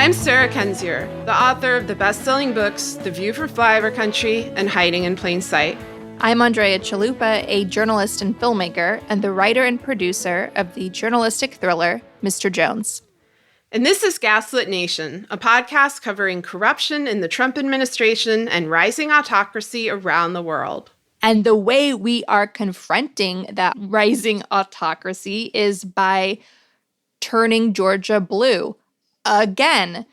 I'm Sarah Kendzior, the author of the best-selling books The View from Flyover Country and Hiding in Plain Sight. I'm Andrea Chalupa, a journalist and filmmaker, and the writer and producer of the journalistic thriller Mr. Jones. And this is Gaslit Nation, a podcast covering corruption in the Trump administration and rising autocracy around the world. And the way we are confronting that rising autocracy is by turning Georgia blue again.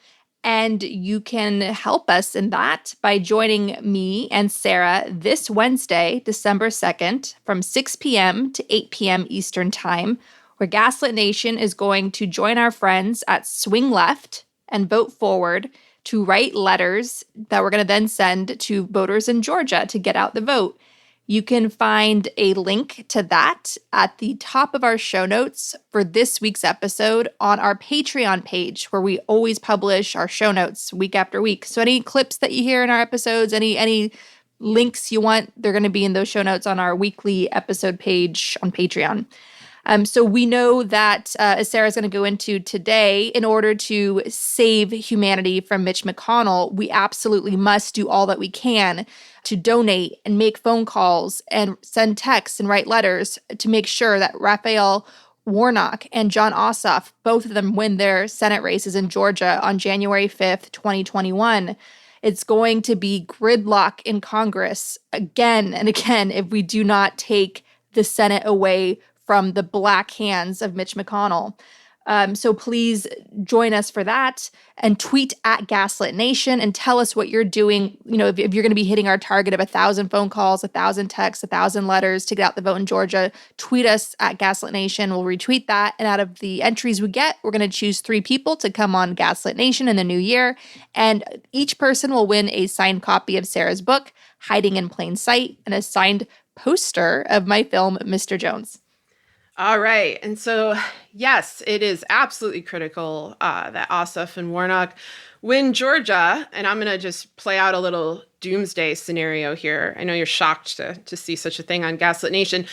And you can help us in that by joining me and Sarah this Wednesday, December 2nd, from 6 p.m. to 8 p.m. Eastern Time, where Gaslit Nation is going to join our friends at Swing Left and Vote Forward to write letters that we're going to then send to voters in Georgia to get out the vote. You can find a link to that at the top of our show notes for this week's episode on our Patreon page, where we always publish our show notes week after week. So any clips that you hear in our episodes, any links you want, they're going to be in those show notes on our weekly episode page on Patreon. So we know that, as Sarah's going to go into today, in order to save humanity from Mitch McConnell, we absolutely must do all that we can to donate and make phone calls and send texts and write letters to make sure that Raphael Warnock and Jon Ossoff, both of them win their Senate races in Georgia on January 5th, 2021. It's going to be gridlock in Congress again and again if we do not take the Senate away from the black hands of Mitch McConnell. So please join us for that and tweet at Gaslit Nation and tell us what you're doing. You know, if you're going to be hitting our target of 1,000 phone calls, 1,000 texts, 1,000 letters to get out the vote in Georgia, tweet us at Gaslit Nation. We'll retweet that. And out of the entries we get, we're going to choose 3 people to come on Gaslit Nation in the new year. And each person will win a signed copy of Sarah's book, Hiding in Plain Sight, and a signed poster of my film, Mr. Jones. All right. And so, yes, it is absolutely critical that Ossoff and Warnock win Georgia. And I'm going to just play out a little doomsday scenario here. I know you're shocked to see such a thing on Gaslit Nation.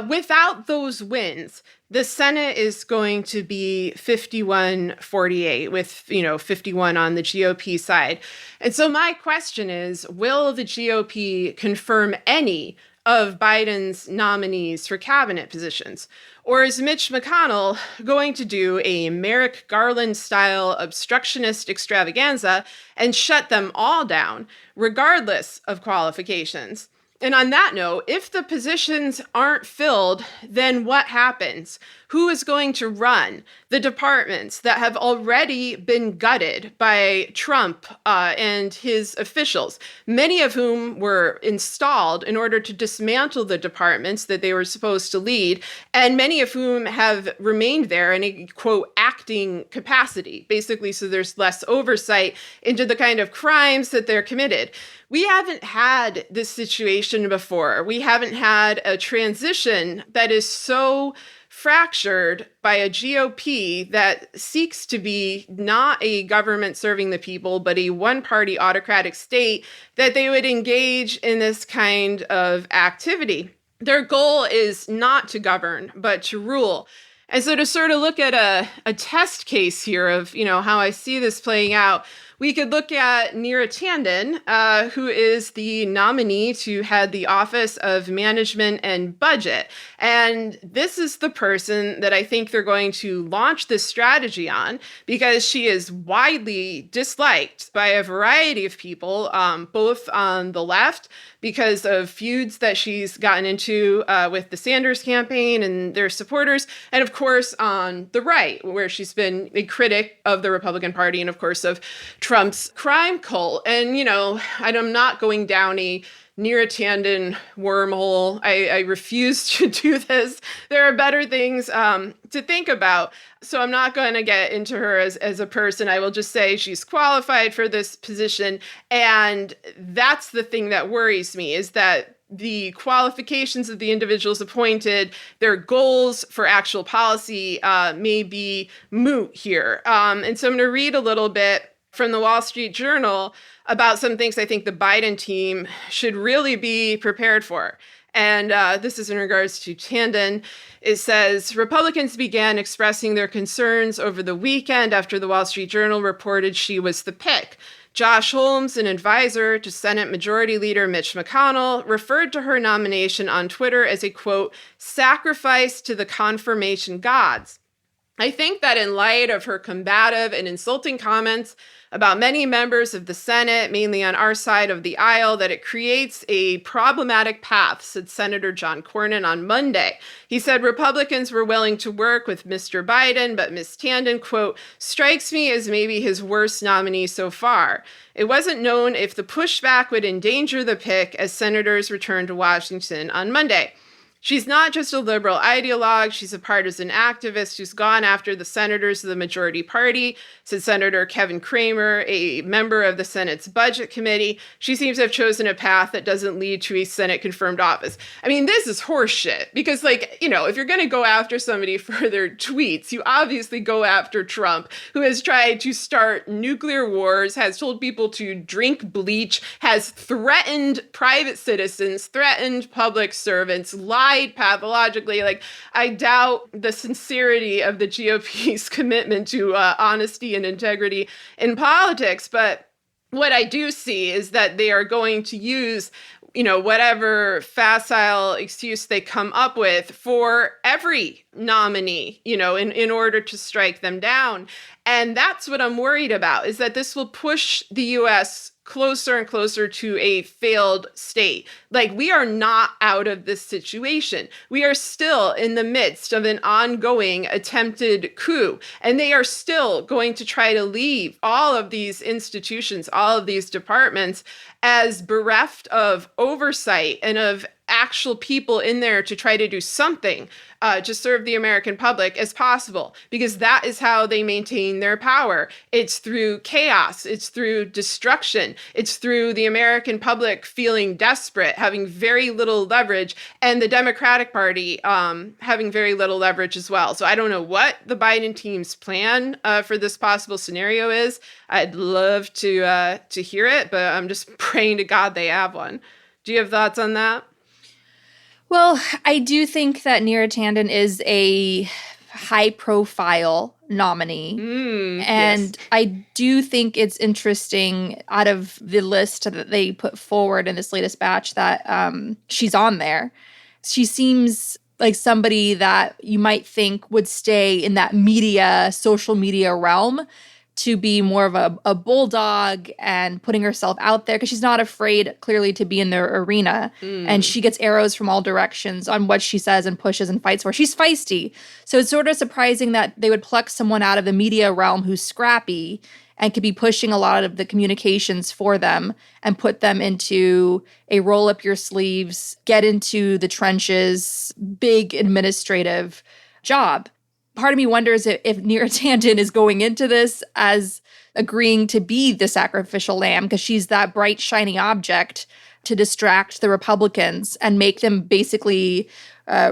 Without those wins, the Senate is going to be 51-48 with, 51 on the GOP side. And so my question is, will the GOP confirm any of Biden's nominees for cabinet positions? Or is Mitch McConnell going to do a Merrick Garland-style obstructionist extravaganza and shut them all down, regardless of qualifications? And on that note, if the positions aren't filled, then what happens? Who is going to run the departments that have already been gutted by Trump and his officials, many of whom were installed in order to dismantle the departments that they were supposed to lead, and many of whom have remained there in a, quote, acting capacity, basically so there's less oversight into the kind of crimes that they're committed. We haven't had this situation before. We haven't had a transition that is so fractured by a GOP that seeks to be not a government serving the people, but a one-party autocratic state, that they would engage in this kind of activity. Their goal is not to govern, but to rule. And so to sort of look at a test case here of, how I see this playing out, we could look at Neera Tanden, who is the nominee to head the Office of Management and Budget. And this is the person that I think they're going to launch this strategy on, because she is widely disliked by a variety of people, both on the left, because of feuds that she's gotten into with the Sanders campaign and their supporters, and of course on the right, where she's been a critic of the Republican Party and of course of Trump's crime cult. And, I'm not going down a Neera Tanden wormhole. I refuse to do this. There are better things to think about. So I'm not going to get into her as a person. I will just say she's qualified for this position. And that's the thing that worries me, is that the qualifications of the individuals appointed, their goals for actual policy may be moot here. And so I'm going to read a little bit from the Wall Street Journal about some things I think the Biden team should really be prepared for. And this is in regards to Tandon. It says Republicans began expressing their concerns over the weekend after the Wall Street Journal reported she was the pick. Josh Holmes, an advisor to Senate Majority Leader Mitch McConnell, referred to her nomination on Twitter as a, quote, sacrifice to the confirmation gods. I think that in light of her combative and insulting comments about many members of the Senate, mainly on our side of the aisle, that it creates a problematic path, said Senator John Cornyn on Monday. He said Republicans were willing to work with Mr. Biden, but Ms. Tandon, quote, strikes me as maybe his worst nominee so far. It wasn't known if the pushback would endanger the pick as senators returned to Washington on Monday. She's not just a liberal ideologue, she's a partisan activist who's gone after the senators of the majority party, said Senator Kevin Cramer, a member of the Senate's Budget Committee. She seems to have chosen a path that doesn't lead to a Senate-confirmed office. I mean, this is horseshit, because, like, you know, if you're going to go after somebody for their tweets, you obviously go after Trump, who has tried to start nuclear wars, has told people to drink bleach, has threatened private citizens, threatened public servants, lied pathologically. Like, I doubt the sincerity of the GOP's commitment to honesty and integrity in politics. But what I do see is that they are going to use, you know, whatever facile excuse they come up with for every nominee, you know, in order to strike them down. And that's what I'm worried about, is that this will push the U.S. closer and closer to a failed state. Like, we are not out of this situation. We are still in the midst of an ongoing attempted coup, and they are still going to try to leave all of these institutions, all of these departments, as bereft of oversight and of actual people in there to try to do something to serve the American public as possible, because that is how they maintain their power. It's through chaos. It's through destruction. It's through the American public feeling desperate, having very little leverage, and the Democratic Party having very little leverage as well. So I don't know what the Biden team's plan for this possible scenario is. I'd love to hear it, but I'm just praying to God they have one. Do you have thoughts on that? Well, I do think that Neera Tanden is a high-profile nominee. And yes. I do think it's interesting, out of the list that they put forward in this latest batch, that she's on there. She seems like somebody that you might think would stay in that social media realm, to be more of a bulldog and putting herself out there, because she's not afraid, clearly, to be in their arena. And she gets arrows from all directions on what she says and pushes and fights for. She's feisty. So it's sort of surprising that they would pluck someone out of the media realm who's scrappy and could be pushing a lot of the communications for them and put them into a roll up your sleeves, get into the trenches, big administrative job. Part of me wonders if Neera Tanden is going into this as agreeing to be the sacrificial lamb, because she's that bright, shiny object to distract the Republicans and make them basically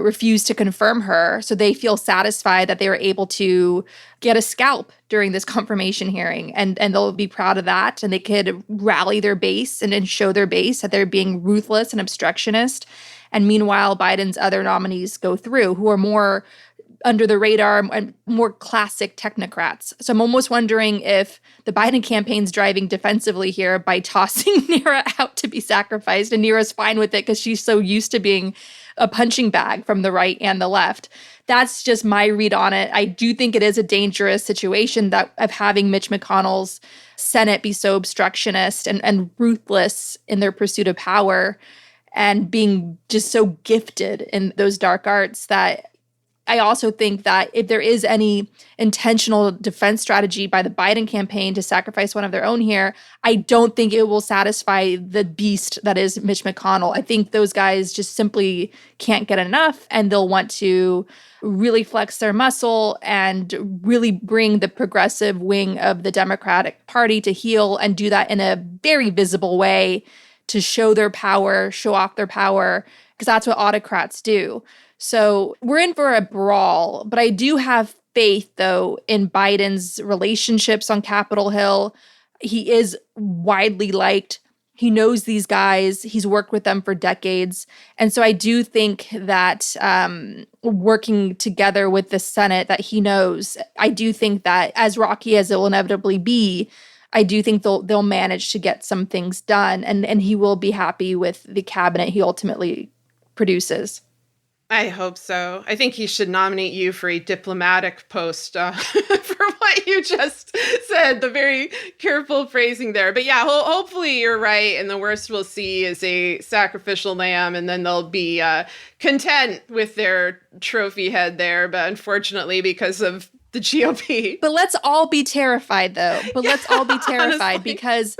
refuse to confirm her, so they feel satisfied that they were able to get a scalp during this confirmation hearing. And they'll be proud of that, and they could rally their base and show their base that they're being ruthless and obstructionist. And meanwhile, Biden's other nominees go through, who are more under the radar and more classic technocrats. So I'm almost wondering if the Biden campaign's driving defensively here by tossing Neera out to be sacrificed, and Neera's fine with it because she's so used to being a punching bag from the right and the left. That's just my read on it. I do think it is a dangerous situation of having Mitch McConnell's Senate be so obstructionist and ruthless in their pursuit of power, and being just so gifted in those dark arts, that I also think that if there is any intentional defense strategy by the Biden campaign to sacrifice one of their own here, I don't think it will satisfy the beast that is Mitch McConnell. I think those guys just simply can't get enough, and they'll want to really flex their muscle and really bring the progressive wing of the Democratic Party to heel, and do that in a very visible way to show their power, show off their power, because that's what autocrats do. So we're in for a brawl, but I do have faith, though, in Biden's relationships on Capitol Hill. He is widely liked. He knows these guys. He's worked with them for decades. And so I do think that working together with the Senate that he knows, I do think that as rocky as it will inevitably be, I do think they'll manage to get some things done, and he will be happy with the cabinet he ultimately produces. I hope so. I think he should nominate you for a diplomatic post for what you just said, the very careful phrasing there. But yeah, hopefully you're right. And the worst we'll see is a sacrificial lamb, and then they'll be content with their trophy head there. But unfortunately, because of the GOP. But let's all be terrified, though. Let's all be terrified Honestly.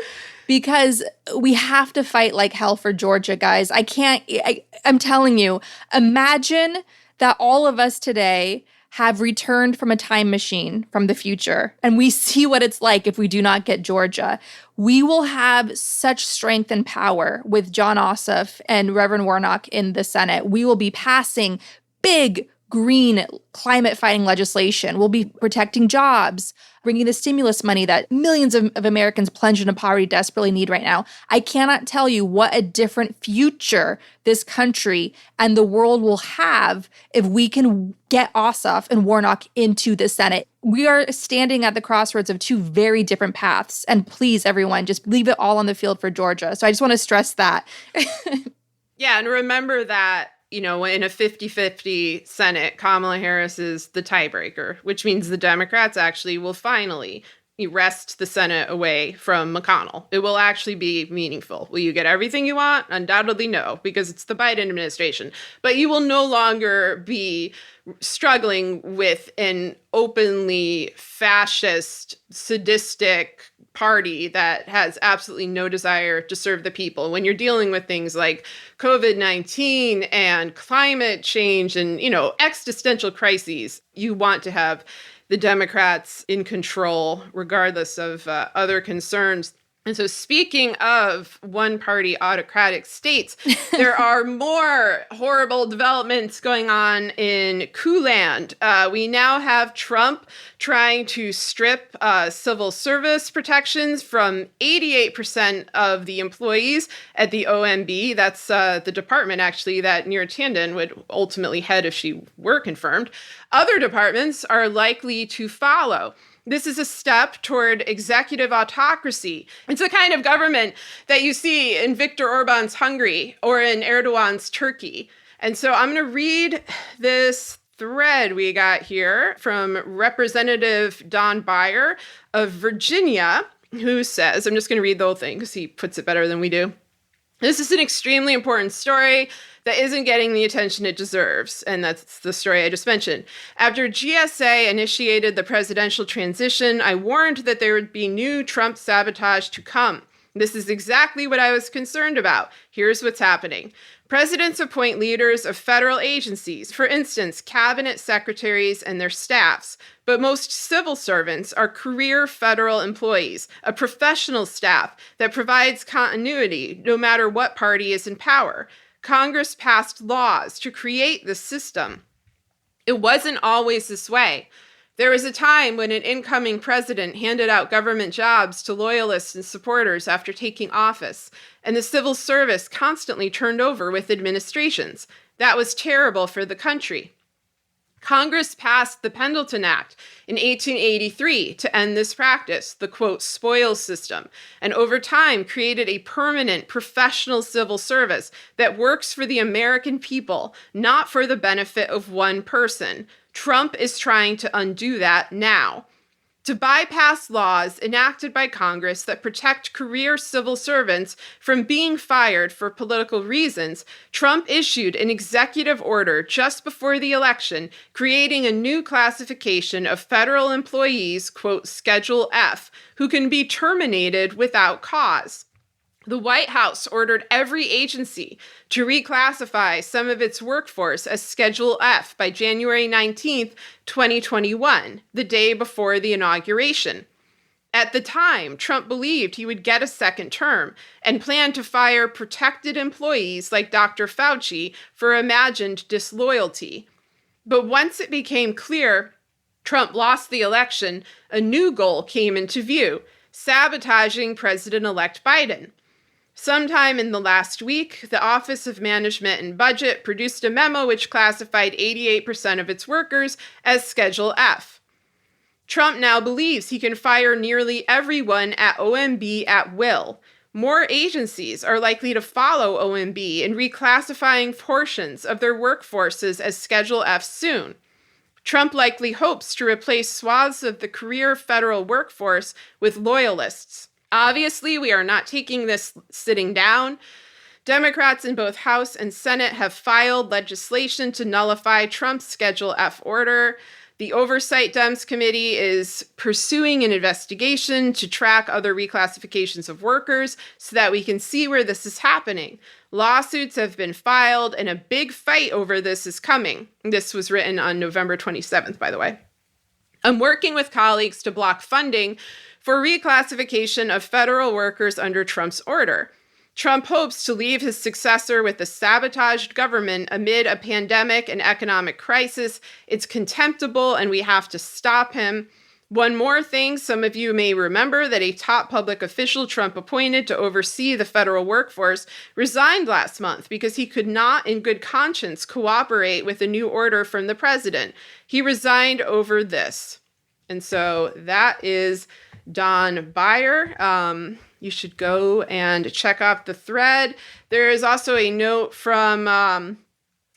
because we have to fight like hell for Georgia, guys. I'm telling you, imagine that all of us today have returned from a time machine from the future, and we see what it's like if we do not get Georgia. We will have such strength and power with John Ossoff and Reverend Warnock in the Senate. We will be passing big green climate fighting legislation. We'll be protecting jobs, bringing the stimulus money that millions of Americans plunged into poverty desperately need right now. I cannot tell you what a different future this country and the world will have if we can get Ossoff and Warnock into the Senate. We are standing at the crossroads of two very different paths. And please, everyone, just leave it all on the field for Georgia. So I just want to stress that. Yeah, and remember that, in a 50-50 Senate, Kamala Harris is the tiebreaker, which means the Democrats actually will finally wrest the Senate away from McConnell. It will actually be meaningful. Will you get everything you want? Undoubtedly no, because it's the Biden administration. But you will no longer be struggling with an openly fascist, sadistic party that has absolutely no desire to serve the people. When you're dealing with things like COVID-19 and climate change and, existential crises, you want to have the Democrats in control, regardless of other concerns. And so speaking of one-party autocratic states, there are more horrible developments going on in coup land. We now have Trump trying to strip civil service protections from 88% of the employees at the OMB. That's the department, actually, that Neera Tanden would ultimately head if she were confirmed. Other departments are likely to follow. This is a step toward executive autocracy. It's the kind of government that you see in Viktor Orban's Hungary or in Erdogan's Turkey. And so I'm going to read this thread we got here from Representative Don Beyer of Virginia, who says, I'm just going to read the whole thing because he puts it better than we do. This is an extremely important story that isn't getting the attention it deserves. And that's the story I just mentioned. After GSA initiated the presidential transition, I warned that there would be new Trump sabotage to come. This is exactly what I was concerned about. Here's what's happening. Presidents appoint leaders of federal agencies, for instance, cabinet secretaries and their staffs. But most civil servants are career federal employees, a professional staff that provides continuity no matter what party is in power. Congress passed laws to create this system. It wasn't always this way. There was a time when an incoming president handed out government jobs to loyalists and supporters after taking office, and the civil service constantly turned over with administrations. That was terrible for the country. Congress passed the Pendleton Act in 1883 to end this practice, the quote, spoils system, and over time created a permanent professional civil service that works for the American people, not for the benefit of one person. Trump is trying to undo that now. To bypass laws enacted by Congress that protect career civil servants from being fired for political reasons, Trump issued an executive order just before the election, creating a new classification of federal employees, quote, Schedule F, who can be terminated without cause. The White House ordered every agency to reclassify some of its workforce as Schedule F by January 19th, 2021, the day before the inauguration. At the time, Trump believed he would get a second term and planned to fire protected employees like Dr. Fauci for imagined disloyalty. But once it became clear Trump lost the election, a new goal came into view: sabotaging President-elect Biden. Sometime in the last week, the Office of Management and Budget produced a memo which classified 88% of its workers as Schedule F. Trump now believes he can fire nearly everyone at OMB at will. More agencies are likely to follow OMB in reclassifying portions of their workforces as Schedule F soon. Trump likely hopes to replace swaths of the career federal workforce with loyalists. Obviously, we are not taking this sitting down. Democrats in both House and Senate have filed legislation to nullify Trump's Schedule F order. The Oversight Dems Committee is pursuing an investigation to track other reclassifications of workers so that we can see where this is happening. Lawsuits have been filed, and a big fight over this is coming. This was written on November 27th, by the way. I'm working with colleagues to block funding for reclassification of federal workers under Trump's order. Trump hopes to leave his successor with a sabotaged government amid a pandemic and economic crisis. It's contemptible, and we have to stop him. One more thing, some of you may remember that a top public official Trump appointed to oversee the federal workforce resigned last month because he could not, in good conscience, cooperate with a new order from the president. He resigned over this. And so that is Don Beyer. You should go and check out the thread. There is also a note from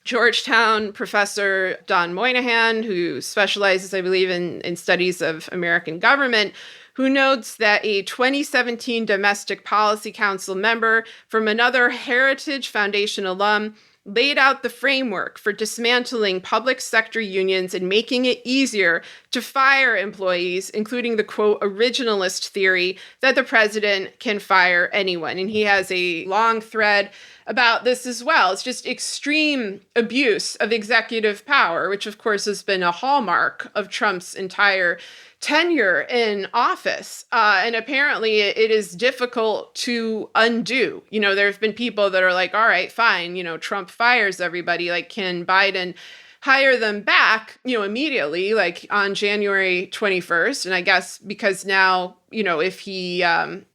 Georgetown professor Don Moynihan, who specializes, I believe, in studies of American government, who notes that a 2017 Domestic Policy Council member from another Heritage Foundation alum laid out the framework for dismantling public sector unions and making it easier to fire employees, including the, quote, originalist theory that the president can fire anyone. And he has a long thread about this as well. It's just extreme abuse of executive power, which of course has been a hallmark of Trump's entire tenure in office. And apparently it is difficult to undo. You know, there have been people that are like, all right, fine, you know, Trump fires everybody. Like, can Biden hire them back, you know, immediately, like on January 21st? And I guess because now, you know, if he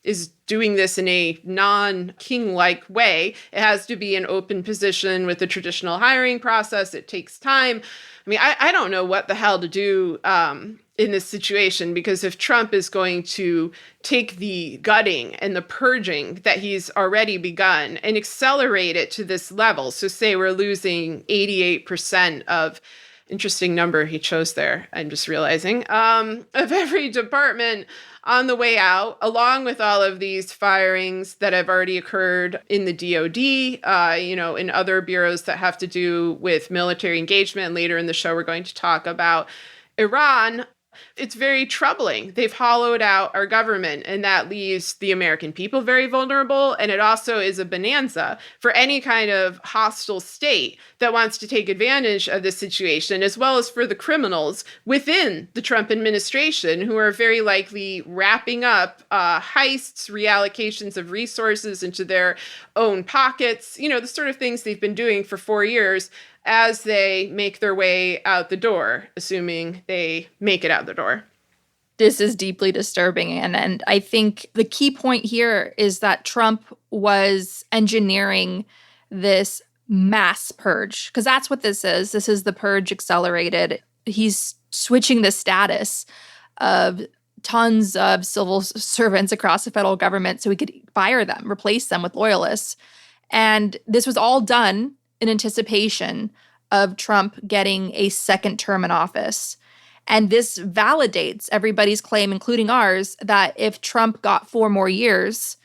is doing this in a non-king-like way, it has to be an open position with the traditional hiring process. It takes time. I mean, I don't know what the hell to do in this situation, because if Trump is going to take the gutting and the purging that he's already begun and accelerate it to this level, so say we're losing 88% of, interesting number he chose there, I'm just realizing, of every department on the way out, along with all of these firings that have already occurred in the DoD, you know, in other bureaus that have to do with military engagement. And later in the show, we're going to talk about Iran. It's very troubling. They've hollowed out our government, and that leaves the American people very vulnerable. And it also is a bonanza for any kind of hostile state that wants to take advantage of this situation, as well as for the criminals within the Trump administration who are very likely wrapping up heists, reallocations of resources into their own pockets, you know, the sort of things they've been doing for 4 years as they make their way out the door, assuming they make it out the door. This is deeply disturbing. And I think the key point here is that Trump was engineering this mass purge, because that's what this is. This is the purge accelerated. He's switching the status of tons of civil servants across the federal government so he could fire them, replace them with loyalists. And this was all done in anticipation of Trump getting a second term in office. And this validates everybody's claim, including ours, that if Trump got 4 more years,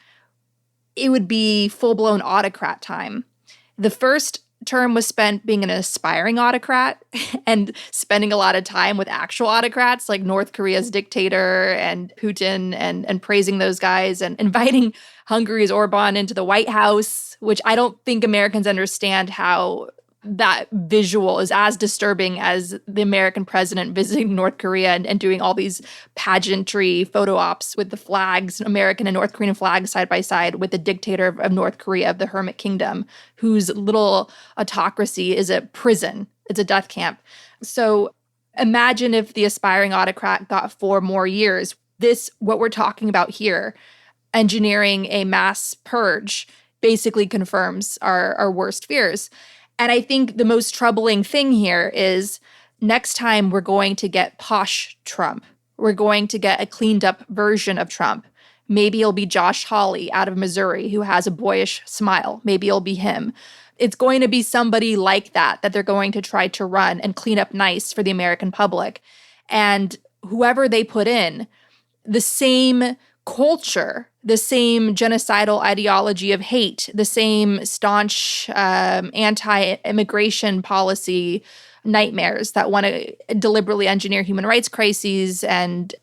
it would be full-blown autocrat time. The first term was spent being an aspiring autocrat and spending a lot of time with actual autocrats like North Korea's dictator and Putin and praising those guys and inviting Hungary's Orban into the White House, which I don't think Americans understand how that visual is as disturbing as the American president visiting North Korea and doing all these pageantry photo ops with the flags, American and North Korean flags side by side, with the dictator of North Korea, of the Hermit Kingdom, whose little autocracy is a prison. It's a death camp. So imagine if the aspiring autocrat got 4 more years. This, what we're talking about here, engineering a mass purge basically confirms our worst fears. And I think the most troubling thing here is next time we're going to get posh Trump. We're going to get a cleaned up version of Trump. Maybe it'll be Josh Hawley out of Missouri who has a boyish smile. Maybe it'll be him. It's going to be somebody like that they're going to try to run and clean up nice for the American public. And whoever they put in, the same culture, the same genocidal ideology of hate, the same staunch anti-immigration policy nightmares that want to deliberately engineer human rights crises and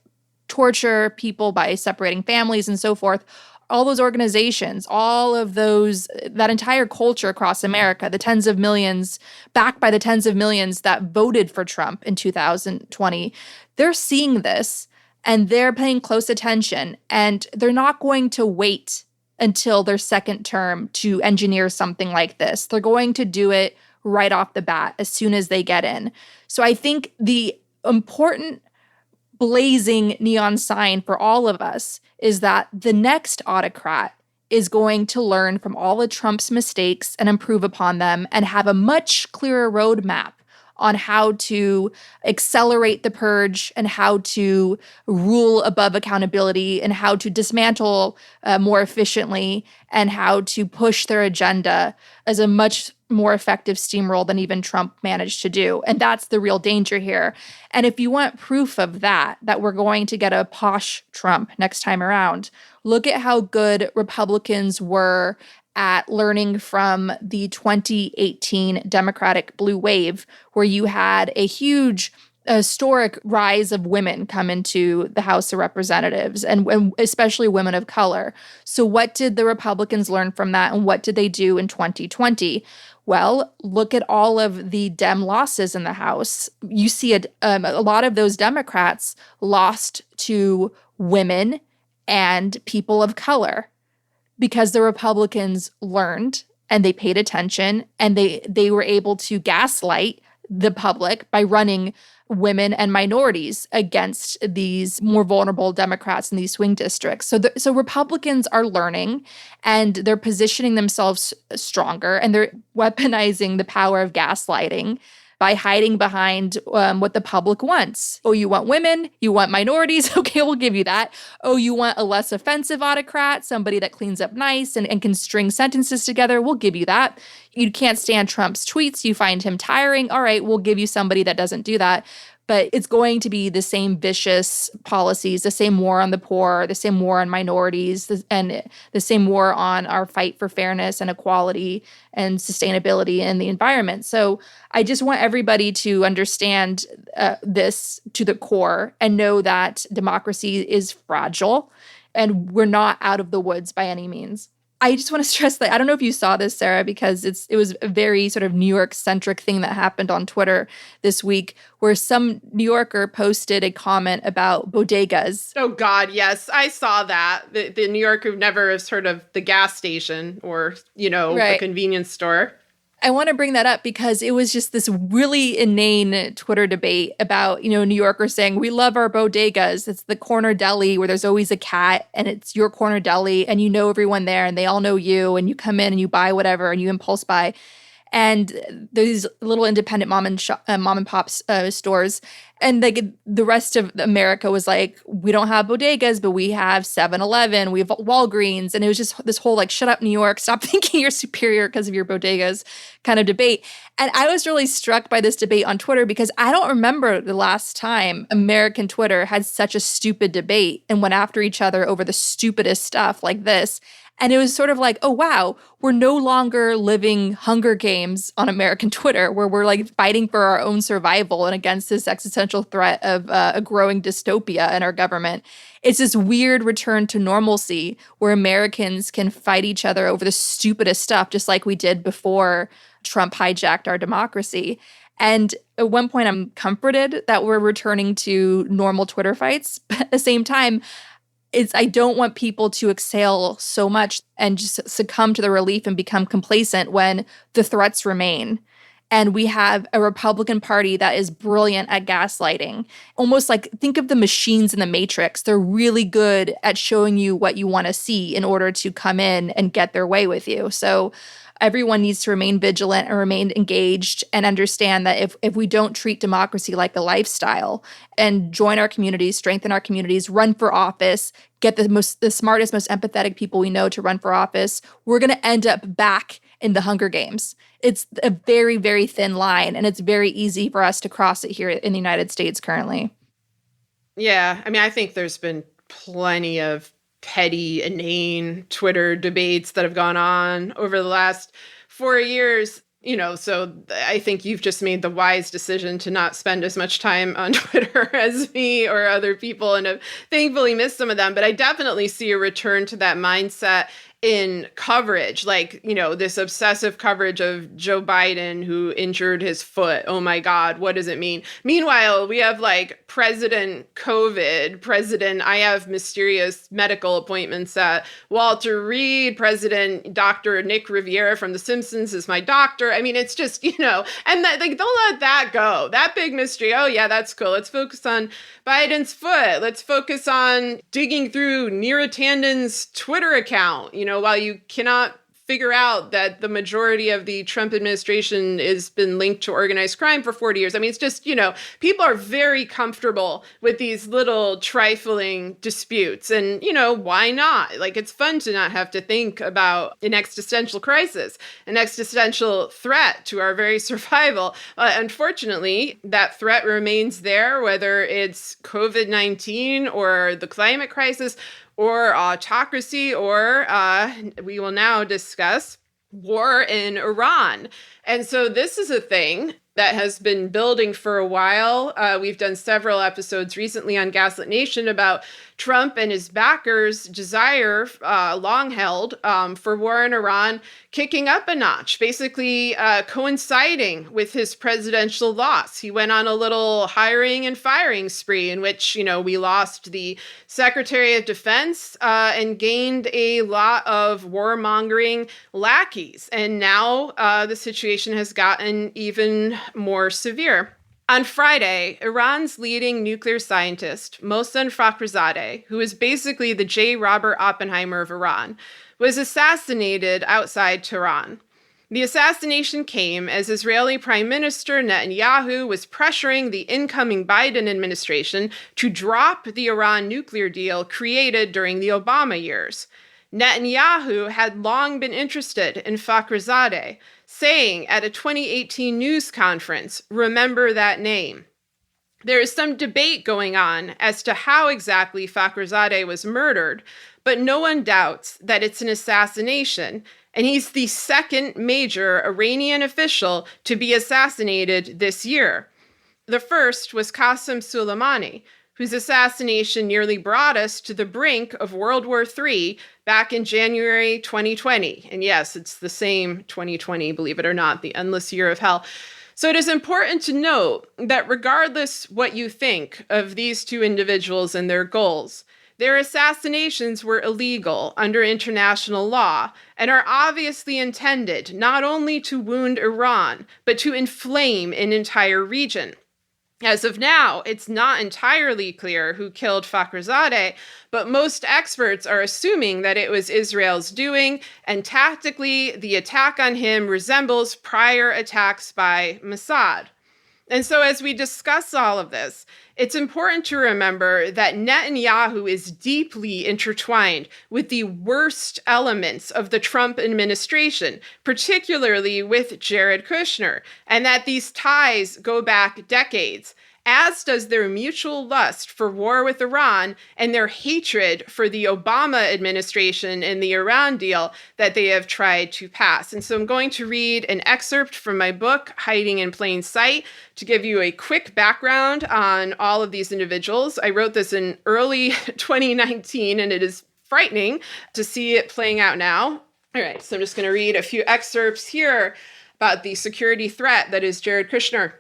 torture people by separating families and so forth. All those organizations, all of those, that entire culture across America, the tens of millions, backed by the tens of millions that voted for Trump in 2020, they're seeing this and they're paying close attention, and they're not going to wait until their second term to engineer something like this. They're going to do it right off the bat as soon as they get in. So I think the important blazing neon sign for all of us is that the next autocrat is going to learn from all of Trump's mistakes and improve upon them and have a much clearer roadmap on how to accelerate the purge and how to rule above accountability and how to dismantle more efficiently and how to push their agenda as a much more effective steamroll than even Trump managed to do. And that's the real danger here. And if you want proof of that we're going to get a posh Trump next time around, look at how good Republicans were at learning from the 2018 Democratic blue wave, where you had a huge historic rise of women come into the House of Representatives, and especially women of color. So what did the Republicans learn from that, and what did they do in 2020? Well, look at all of the Dem losses in the House. You see a lot of those Democrats lost to women and people of color, because the Republicans learned and they paid attention and they were able to gaslight the public by running women and minorities against these more vulnerable Democrats in these swing districts. So Republicans are learning and they're positioning themselves stronger, and they're weaponizing the power of gaslighting by hiding behind what the public wants. Oh, you want women? You want minorities? Okay, we'll give you that. Oh, you want a less offensive autocrat, somebody that cleans up nice and can string sentences together? We'll give you that. You can't stand Trump's tweets. You find him tiring. All right, we'll give you somebody that doesn't do that. But it's going to be the same vicious policies, the same war on the poor, the same war on minorities, and the same war on our fight for fairness and equality and sustainability in the environment. So I just want everybody to understand this to the core and know that democracy is fragile and we're not out of the woods by any means. I just want to stress that I don't know if you saw this, Sarah, because it was a very sort of New York-centric thing that happened on Twitter this week, where some New Yorker posted a comment about bodegas. Oh, God, yes. I saw that. The New Yorker never has heard of the gas station or, Right. a convenience store. I want to bring that up because it was just this really inane Twitter debate about, New Yorkers saying, we love our bodegas. It's the corner deli where there's always a cat and it's your corner deli and you know everyone there and they all know you and you come in and you buy whatever and you impulse buy. And these little independent mom and pop stores. And the rest of America was like, we don't have bodegas, but we have 7-Eleven, we have Walgreens. And it was just this whole like, shut up, New York, stop thinking you're superior because of your bodegas kind of debate. And I was really struck by this debate on Twitter because I don't remember the last time American Twitter had such a stupid debate and went after each other over the stupidest stuff like this. And it was sort of like, oh, wow, we're no longer living Hunger Games on American Twitter, where we're like fighting for our own survival and against this existential threat of a growing dystopia in our government. It's this weird return to normalcy where Americans can fight each other over the stupidest stuff, just like we did before Trump hijacked our democracy. And at one point, I'm comforted that we're returning to normal Twitter fights. But at the same time, I don't want people to exhale so much and just succumb to the relief and become complacent when the threats remain. And we have a Republican Party that is brilliant at gaslighting. Almost like think of the machines in the Matrix. They're really good at showing you what you want to see in order to come in and get their way with you. So everyone needs to remain vigilant and remain engaged and understand that if we don't treat democracy like a lifestyle and join our communities, strengthen our communities, run for office, get the smartest, most empathetic people we know to run for office, we're going to end up back in the Hunger Games. It's a very, very thin line, and it's very easy for us to cross it here in the United States currently. Yeah, I mean, I think there's been plenty of petty, inane Twitter debates that have gone on over the last 4 years. So I think you've just made the wise decision to not spend as much time on Twitter as me or other people, and have thankfully missed some of them. But I definitely see a return to that mindset in coverage, like, this obsessive coverage of Joe Biden who injured his foot. Oh my God, what does it mean? Meanwhile, we have like President COVID, President, I have mysterious medical appointments at Walter Reed, President Dr. Nick Riviera from The Simpsons is my doctor. I mean, it's just, and that, like, don't let that go. That big mystery. Oh yeah, that's cool. Let's focus on Biden's foot. Let's focus on digging through Neera Tanden's Twitter account, while you cannot figure out that the majority of the Trump administration has been linked to organized crime for 40 years. I mean, it's just, people are very comfortable with these little trifling disputes. And, why not? Like, it's fun to not have to think about an existential crisis, an existential threat to our very survival. Unfortunately, that threat remains there, whether it's COVID-19 or the climate crisis or autocracy, or we will now discuss war in Iran. And so this is a thing that has been building for a while. We've done several episodes recently on Gaslit Nation about Trump and his backers' desire, long held, for war in Iran kicking up a notch, basically coinciding with his presidential loss. He went on a little hiring and firing spree in which, we lost the Secretary of Defense and gained a lot of warmongering lackeys. And now the situation has gotten even more severe. On Friday, Iran's leading nuclear scientist, Mohsen Fakhrizadeh, who is basically the J. Robert Oppenheimer of Iran, was assassinated outside Tehran. The assassination came as Israeli Prime Minister Netanyahu was pressuring the incoming Biden administration to drop the Iran nuclear deal created during the Obama years. Netanyahu had long been interested in Fakhrizadeh, saying at a 2018 news conference, "Remember that name." There is some debate going on as to how exactly Fakhrizadeh was murdered, but no one doubts that it's an assassination, and he's the second major Iranian official to be assassinated this year. The first was Qasem Soleimani, whose assassination nearly brought us to the brink of World War III back in January 2020. And yes, it's the same 2020, believe it or not, the endless year of hell. So it is important to note that regardless what you think of these two individuals and their goals, their assassinations were illegal under international law and are obviously intended not only to wound Iran, but to inflame an entire region. As of now, it's not entirely clear who killed Fakhrizadeh, but most experts are assuming that it was Israel's doing, and tactically, the attack on him resembles prior attacks by Mossad. And so as we discuss all of this, it's important to remember that Netanyahu is deeply intertwined with the worst elements of the Trump administration, particularly with Jared Kushner, and that these ties go back decades, as does their mutual lust for war with Iran and their hatred for the Obama administration and the Iran deal that they have tried to pass. And so I'm going to read an excerpt from my book, Hiding in Plain Sight, to give you a quick background on all of these individuals. I wrote this in early 2019, and it is frightening to see it playing out now. All right, so I'm just going to read a few excerpts here about the security threat that is Jared Kushner.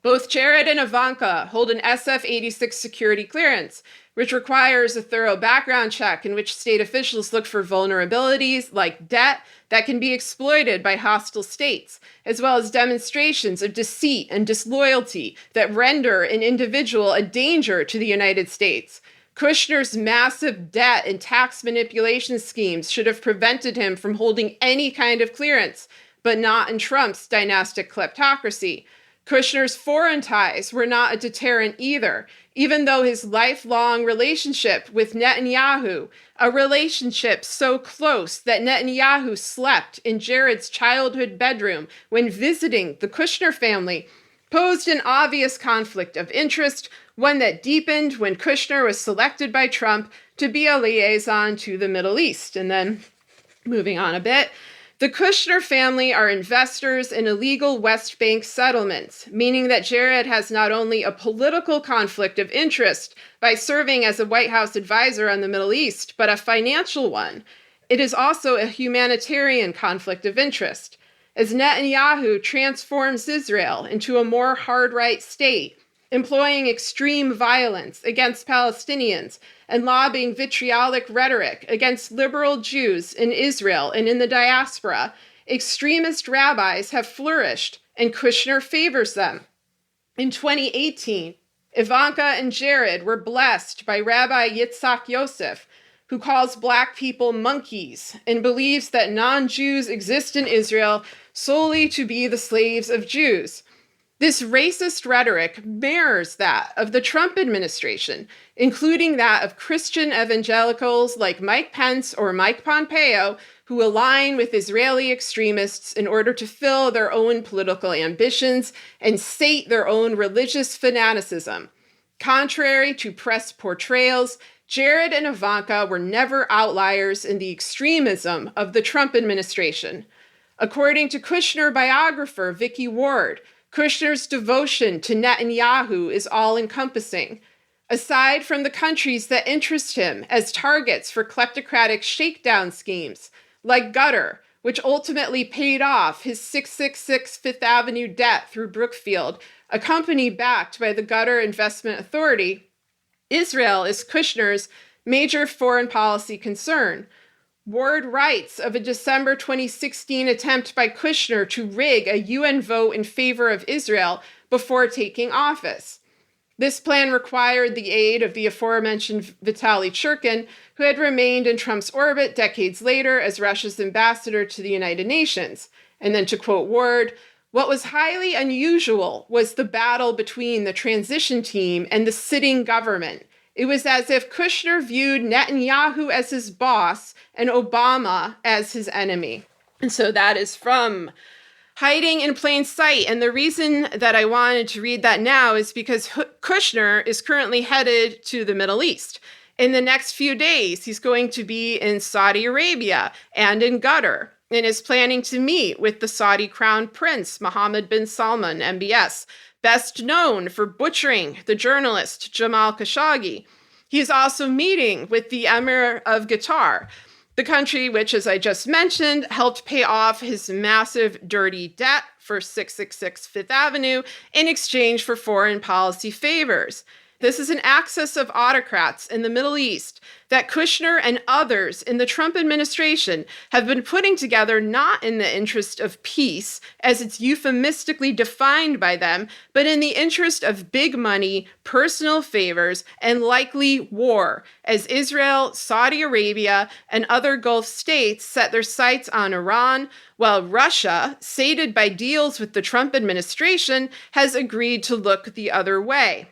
Both Jared and Ivanka hold an SF-86 security clearance. which requires a thorough background check in which state officials look for vulnerabilities like debt that can be exploited by hostile states, as well as demonstrations of deceit and disloyalty that render an individual a danger to the United States. Kushner's massive debt and tax manipulation schemes should have prevented him from holding any kind of clearance, but not in Trump's dynastic kleptocracy. Kushner's foreign ties were not a deterrent either, even though his lifelong relationship with Netanyahu, a relationship so close that Netanyahu slept in Jared's childhood bedroom when visiting the Kushner family, posed an obvious conflict of interest, one that deepened when Kushner was selected by Trump to be a liaison to the Middle East. And then, moving on a bit, the Kushner family are investors in illegal West Bank settlements, meaning that Jared has not only a political conflict of interest by serving as a White House advisor on the Middle East, but a financial one. It is also a humanitarian conflict of interest. As Netanyahu transforms Israel into a more hard-right state, employing extreme violence against Palestinians and lobbying vitriolic rhetoric against liberal Jews in Israel and in the diaspora, extremist rabbis have flourished, and Kushner favors them. In 2018, Ivanka and Jared were blessed by Rabbi Yitzhak Yosef, who calls Black people monkeys and believes that non-Jews exist in Israel solely to be the slaves of Jews. This racist rhetoric mirrors that of the Trump administration, including that of Christian evangelicals like Mike Pence or Mike Pompeo, who align with Israeli extremists in order to fill their own political ambitions and sate their own religious fanaticism. Contrary to press portrayals, Jared and Ivanka were never outliers in the extremism of the Trump administration. According to Kushner biographer Vicky Ward, Kushner's devotion to Netanyahu is all-encompassing. Aside from the countries that interest him as targets for kleptocratic shakedown schemes, like Qatar, which ultimately paid off his 666 Fifth Avenue debt through Brookfield, a company backed by the Qatar Investment Authority, Israel is Kushner's major foreign policy concern. Ward writes of a December 2016 attempt by Kushner to rig a UN vote in favor of Israel before taking office. This plan required the aid of the aforementioned Vitaly Churkin, who had remained in Trump's orbit decades later as Russia's ambassador to the United Nations. And then to quote Ward, "What was highly unusual was the battle between the transition team and the sitting government. It was as if Kushner viewed Netanyahu as his boss and Obama as his enemy." And so that is from Hiding in Plain Sight. And the reason that I wanted to read that now is because Kushner is currently headed to the Middle East. In the next few days, he's going to be in Saudi Arabia and in Qatar, and is planning to meet with the Saudi Crown Prince, Mohammed bin Salman, MBS, best known for butchering the journalist Jamal Khashoggi. He's also meeting with the Emir of Qatar, the country which, as I just mentioned, helped pay off his massive dirty debt for 666 Fifth Avenue in exchange for foreign policy favors. This is an axis of autocrats in the Middle East that Kushner and others in the Trump administration have been putting together not in the interest of peace, as it's euphemistically defined by them, but in the interest of big money, personal favors, and likely war, as Israel, Saudi Arabia, and other Gulf states set their sights on Iran, while Russia, sated by deals with the Trump administration, has agreed to look the other way.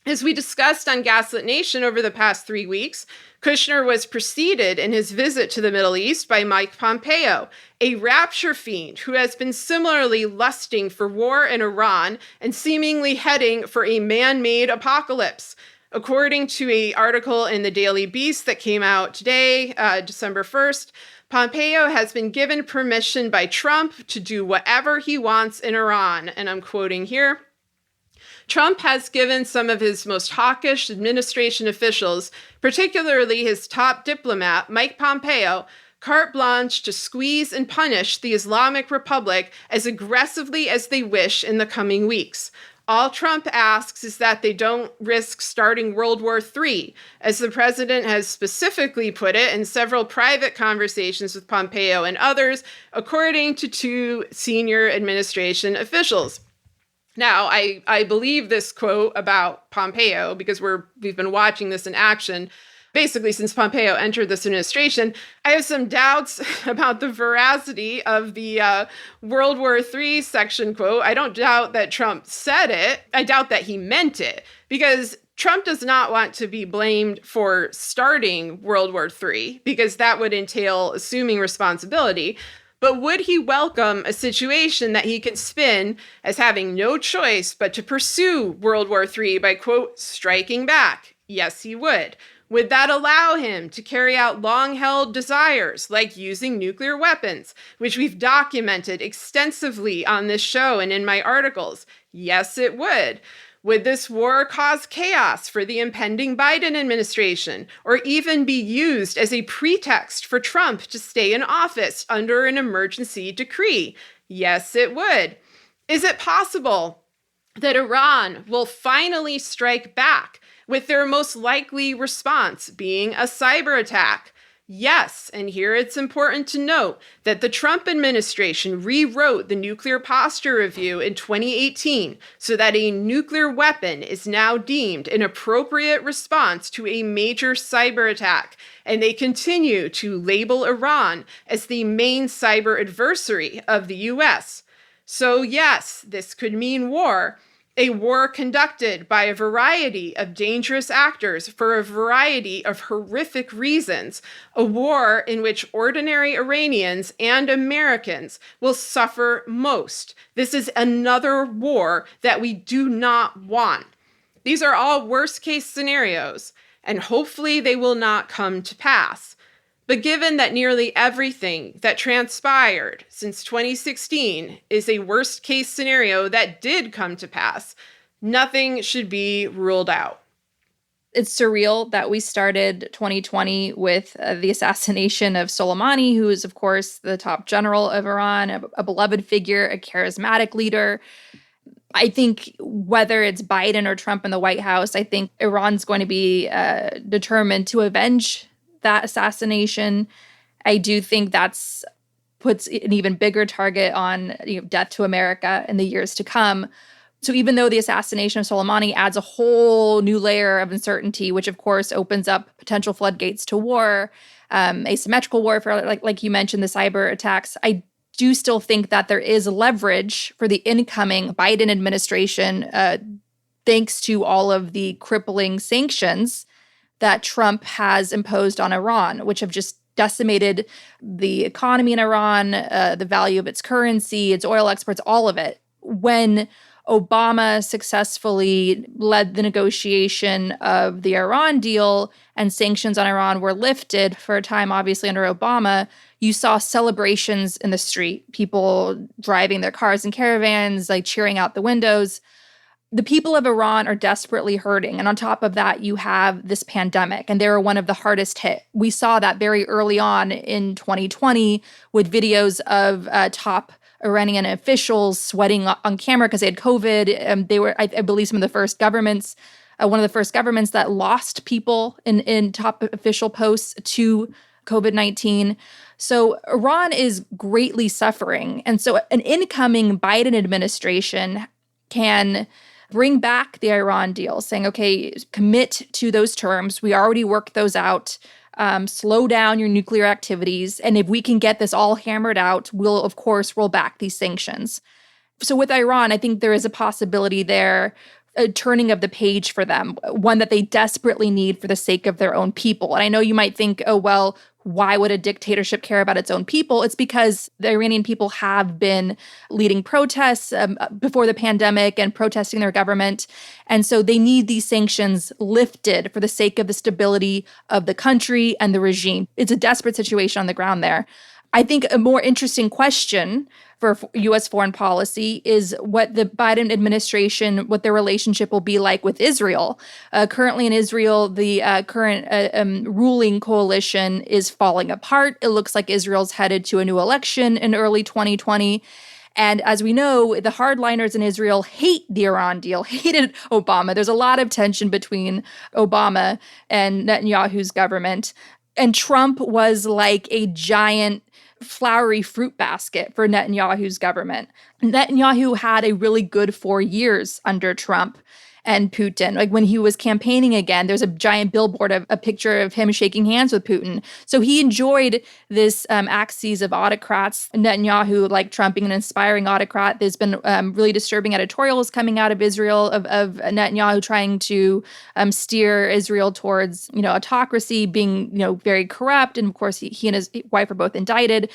As we discussed on Gaslit Nation over the past 3 weeks, Kushner was preceded in his visit to the Middle East by Mike Pompeo, a rapture fiend who has been similarly lusting for war in Iran and seemingly heading for a man-made apocalypse. According to an article in the Daily Beast that came out today, December 1st, Pompeo has been given permission by Trump to do whatever he wants in Iran, and I'm quoting here. Trump has given some of his most hawkish administration officials, particularly his top diplomat, Mike Pompeo, carte blanche to squeeze and punish the Islamic Republic as aggressively as they wish in the coming weeks. All Trump asks is that they don't risk starting World War III, as the president has specifically put it in several private conversations with Pompeo and others, according to two senior administration officials. Now, I believe this quote about Pompeo because we've been watching this in action basically since Pompeo entered this administration. I have some doubts about the veracity of the World War III section quote. I don't doubt that Trump said it. I doubt that he meant it because Trump does not want to be blamed for starting World War III because that would entail assuming responsibility. But would he welcome a situation that he could spin as having no choice but to pursue World War III by, quote, striking back? Yes, he would. Would that allow him to carry out long-held desires like using nuclear weapons, which we've documented extensively on this show and in my articles? Yes, it would. Would this war cause chaos for the impending Biden administration, or even be used as a pretext for Trump to stay in office under an emergency decree? Yes, it would. Is it possible that Iran will finally strike back, with their most likely response being a cyber attack? Yes, and here it's important to note that the Trump administration rewrote the Nuclear Posture Review in 2018 so that a nuclear weapon is now deemed an appropriate response to a major cyber attack, and they continue to label Iran as the main cyber adversary of the US. So yes, this could mean war. A war conducted by a variety of dangerous actors for a variety of horrific reasons. A war in which ordinary Iranians and Americans will suffer most. This is another war that we do not want. These are all worst-case scenarios, and hopefully they will not come to pass. But given that nearly everything that transpired since 2016 is a worst-case scenario that did come to pass, nothing should be ruled out. It's surreal that we started 2020 with the assassination of Soleimani, who is, of course, the top general of Iran, a beloved figure, a charismatic leader. I think whether it's Biden or Trump in the White House, I think Iran's going to be determined to avenge that assassination. I do think that's puts an even bigger target on death to America in the years to come. So even though the assassination of Soleimani adds a whole new layer of uncertainty, which of course opens up potential floodgates to war, asymmetrical warfare, like you mentioned, the cyber attacks, I do still think that there is leverage for the incoming Biden administration, thanks to all of the crippling sanctions that Trump has imposed on Iran, which have just decimated the economy in Iran, the value of its currency, its oil exports, all of it. When Obama successfully led the negotiation of the Iran deal and sanctions on Iran were lifted for a time, obviously under Obama, you saw celebrations in the street, people driving their cars and caravans, like cheering out the windows. The people of Iran are desperately hurting. And on top of that, you have this pandemic, and they were one of the hardest hit. We saw that very early on in 2020 with videos of top Iranian officials sweating on camera because they had COVID. They were, I believe, some of the first governments, one of the first governments that lost people in top official posts to COVID-19. So Iran is greatly suffering. And so an incoming Biden administration can bring back the Iran deal, saying, okay, commit to those terms. We already worked those out. Slow down your nuclear activities. And if we can get this all hammered out, we'll, of course, roll back these sanctions. So with Iran, I think there is a possibility there, a turning of the page for them, one that they desperately need for the sake of their own people. And I know you might think, oh, well, why would a dictatorship care about its own people? It's because the Iranian people have been leading protests before the pandemic and protesting their government. And so they need these sanctions lifted for the sake of the stability of the country and the regime. It's a desperate situation on the ground there. I think a more interesting question for U.S. foreign policy is what the Biden administration, what their relationship will be like with Israel. Currently in Israel, the current ruling coalition is falling apart. It looks like Israel's headed to a new election in early 2020. And as we know, the hardliners in Israel hate the Iran deal, hated Obama. There's a lot of tension between Obama and Netanyahu's government. And Trump was like a giant flowery fruit basket for Netanyahu's government. Netanyahu had a really good 4 years under Trump and Putin. Like when he was campaigning again, there's a giant billboard of a picture of him shaking hands with Putin. So he enjoyed this axis of autocrats. Netanyahu, like Trump, being an inspiring autocrat. There's been really disturbing editorials coming out of Israel of Netanyahu trying to steer Israel towards, autocracy, being, very corrupt. And of course, he and his wife are both indicted.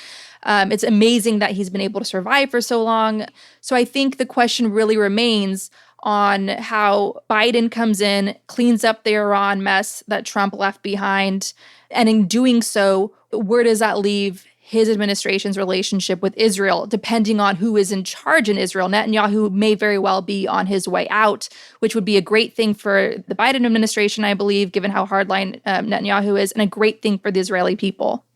It's amazing that he's been able to survive for so long. So I think the question really remains on how Biden comes in, cleans up the Iran mess that Trump left behind. And in doing so, where does that leave his administration's relationship with Israel, depending on who is in charge in Israel? Netanyahu may very well be on his way out, which would be a great thing for the Biden administration, I believe, given how hardline Netanyahu is, and a great thing for the Israeli people.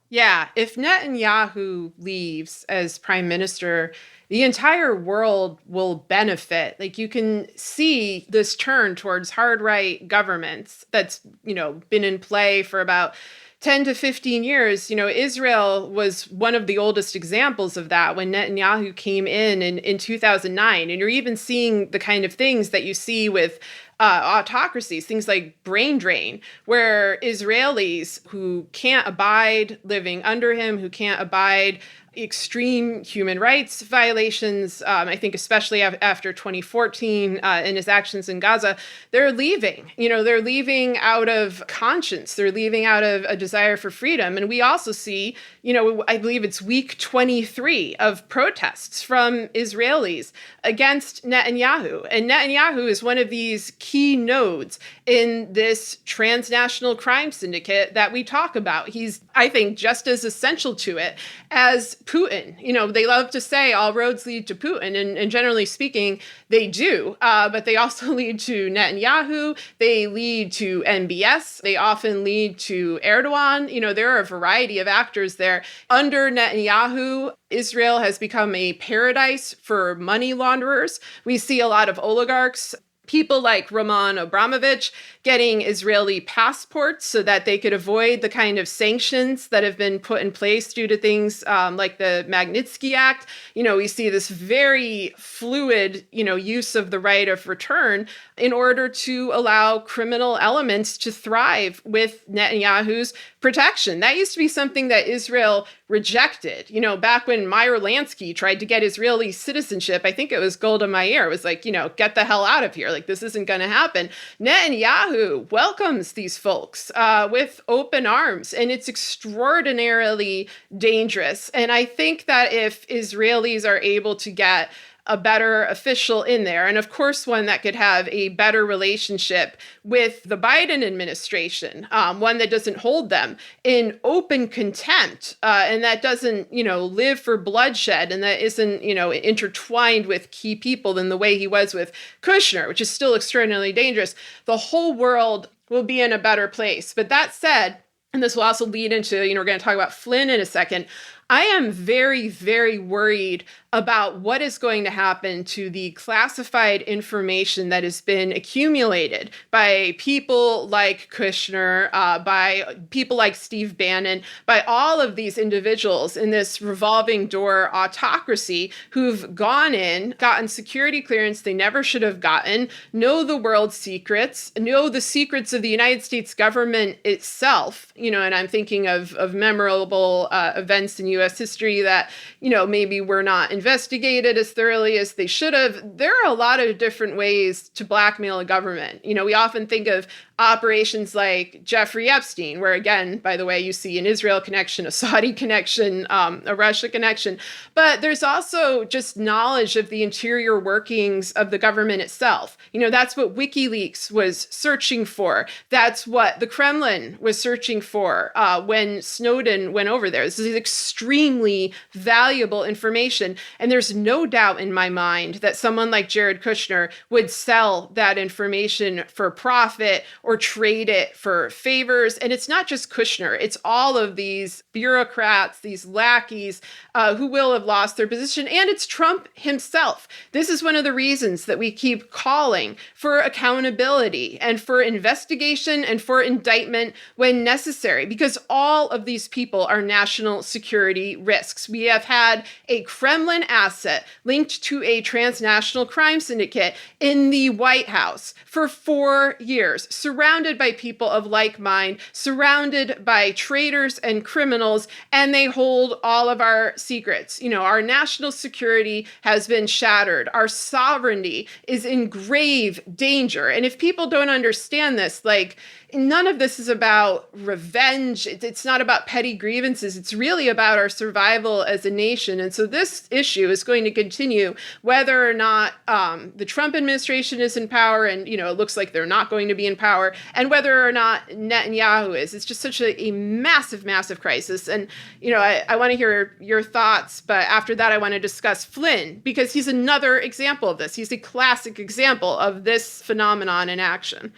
Yeah, if Netanyahu leaves as prime minister, the entire world will benefit. Like you can see this turn towards hard right governments that's, been in play for about 10 to 15 years. Israel was one of the oldest examples of that when Netanyahu came in 2009. And you're even seeing the kind of things that you see with autocracies, things like brain drain, where Israelis who can't abide living under him, who can't abide extreme human rights violations, I think especially after 2014 and his actions in Gaza, they're leaving. They're leaving out of conscience. They're leaving out of a desire for freedom. And we also see, I believe it's week 23 of protests from Israelis against Netanyahu. And Netanyahu is one of these key nodes in this transnational crime syndicate that we talk about. He's, I think, just as essential to it as Putin. They love to say all roads lead to Putin, and generally speaking, they do. But they also lead to Netanyahu. They lead to MBS. They often lead to Erdogan. There are a variety of actors there. Under Netanyahu, Israel has become a paradise for money launderers. We see a lot of oligarchs, people like Roman Abramovich, getting Israeli passports so that they could avoid the kind of sanctions that have been put in place due to things like the Magnitsky Act. We see this very fluid, use of the right of return in order to allow criminal elements to thrive with Netanyahu's protection. That used to be something that Israel rejected. Back when Meyer Lansky tried to get Israeli citizenship, I think it was Golda Meir was like, get the hell out of here. Like, this isn't going to happen. Netanyahu welcomes these folks with open arms, and it's extraordinarily dangerous. And I think that if Israelis are able to get a better official in there, and of course one that could have a better relationship with the Biden administration, one that doesn't hold them in open contempt, and that doesn't, live for bloodshed, and that isn't, intertwined with key people in the way he was with Kushner, which is still extraordinarily dangerous, the whole world will be in a better place. But that said, and this will also lead into, we're going to talk about Flynn in a second, I am very, very worried about what is going to happen to the classified information that has been accumulated by people like Kushner, by people like Steve Bannon, by all of these individuals in this revolving door autocracy who've gone in, gotten security clearance they never should have gotten, know the world's secrets, know the secrets of the United States government itself, and I'm thinking of memorable events in U.S. history that, maybe were not investigated as thoroughly as they should have. There are a lot of different ways to blackmail a government. We often think of operations like Jeffrey Epstein, where again, by the way, you see an Israel connection, a Saudi connection, a Russia connection. But there's also just knowledge of the interior workings of the government itself. That's what WikiLeaks was searching for. That's what the Kremlin was searching for when Snowden went over there. This is extremely valuable information. And there's no doubt in my mind that someone like Jared Kushner would sell that information for profit or trade it for favors. And it's not just Kushner, it's all of these bureaucrats, these lackeys who will have lost their position. And it's Trump himself. This is one of the reasons that we keep calling for accountability and for investigation and for indictment when necessary, because all of these people are national security risks. We have had a Kremlin asset linked to a transnational crime syndicate in the White House for 4 years, surrounded by people of like mind, surrounded by traitors and criminals, and they hold all of our secrets. You know, our national security has been shattered. Our sovereignty is in grave danger. And if people don't understand this, like, none of this is about revenge. It's not about petty grievances. It's really about our survival as a nation. And so this issue is going to continue whether or not the Trump administration is in power, and, you know, it looks like they're not going to be in power, and whether or not Netanyahu is. It's just such a massive, massive crisis. And, you know, I want to hear your thoughts, but after that, I want to discuss Flynn, because he's another example of this. He's a classic example of this phenomenon in action.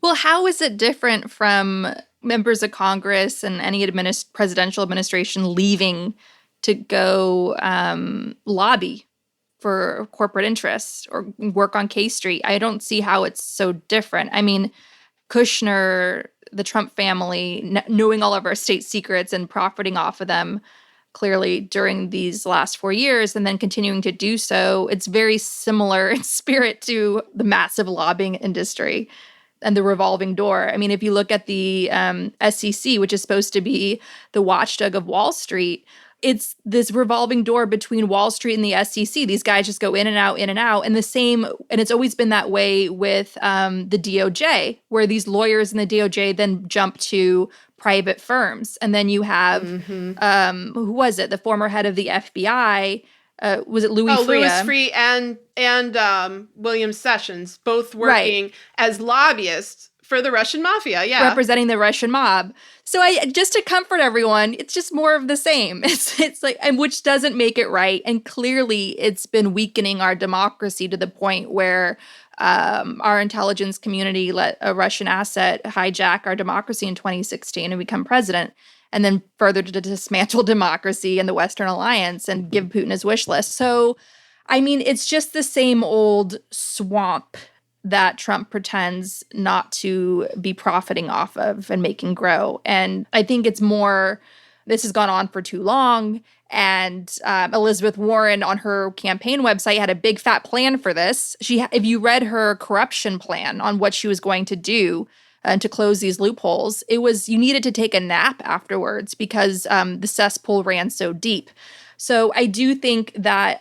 Well, how is it different from members of Congress and any presidential administration leaving to go lobby for corporate interests or work on K Street? I don't see how it's so different. I mean, Kushner, the Trump family, knowing all of our state secrets and profiting off of them clearly during these last 4 years and then continuing to do so, it's very similar in spirit to the massive lobbying industry and the revolving door. I mean, if you look at the SEC, which is supposed to be the watchdog of Wall Street, it's this revolving door between Wall Street and the SEC. These guys just go in and out, in and out. And it's always been that way with the DOJ, where these lawyers in the DOJ then jump to private firms. And then you have, who was it? The former head of the FBI, was it Louis Freeh? Louis Freeh and William Sessions, both working as lobbyists for the Russian mafia, representing the Russian mob. So just to comfort everyone, it's just more of the same. It's like, and which doesn't make it right. And clearly, it's been weakening our democracy to the point where our intelligence community let a Russian asset hijack our democracy in 2016 and become president, and then further to dismantle democracy and the Western alliance and give Putin his wish list. So, I mean, it's just the same old swamp that Trump pretends not to be profiting off of and making grow. And I think it's more, this has gone on for too long. And Elizabeth Warren on her campaign website had a big fat plan for this. If you read her corruption plan on what she was going to do and to close these loopholes, it was, you needed to take a nap afterwards because the cesspool ran so deep. So I do think that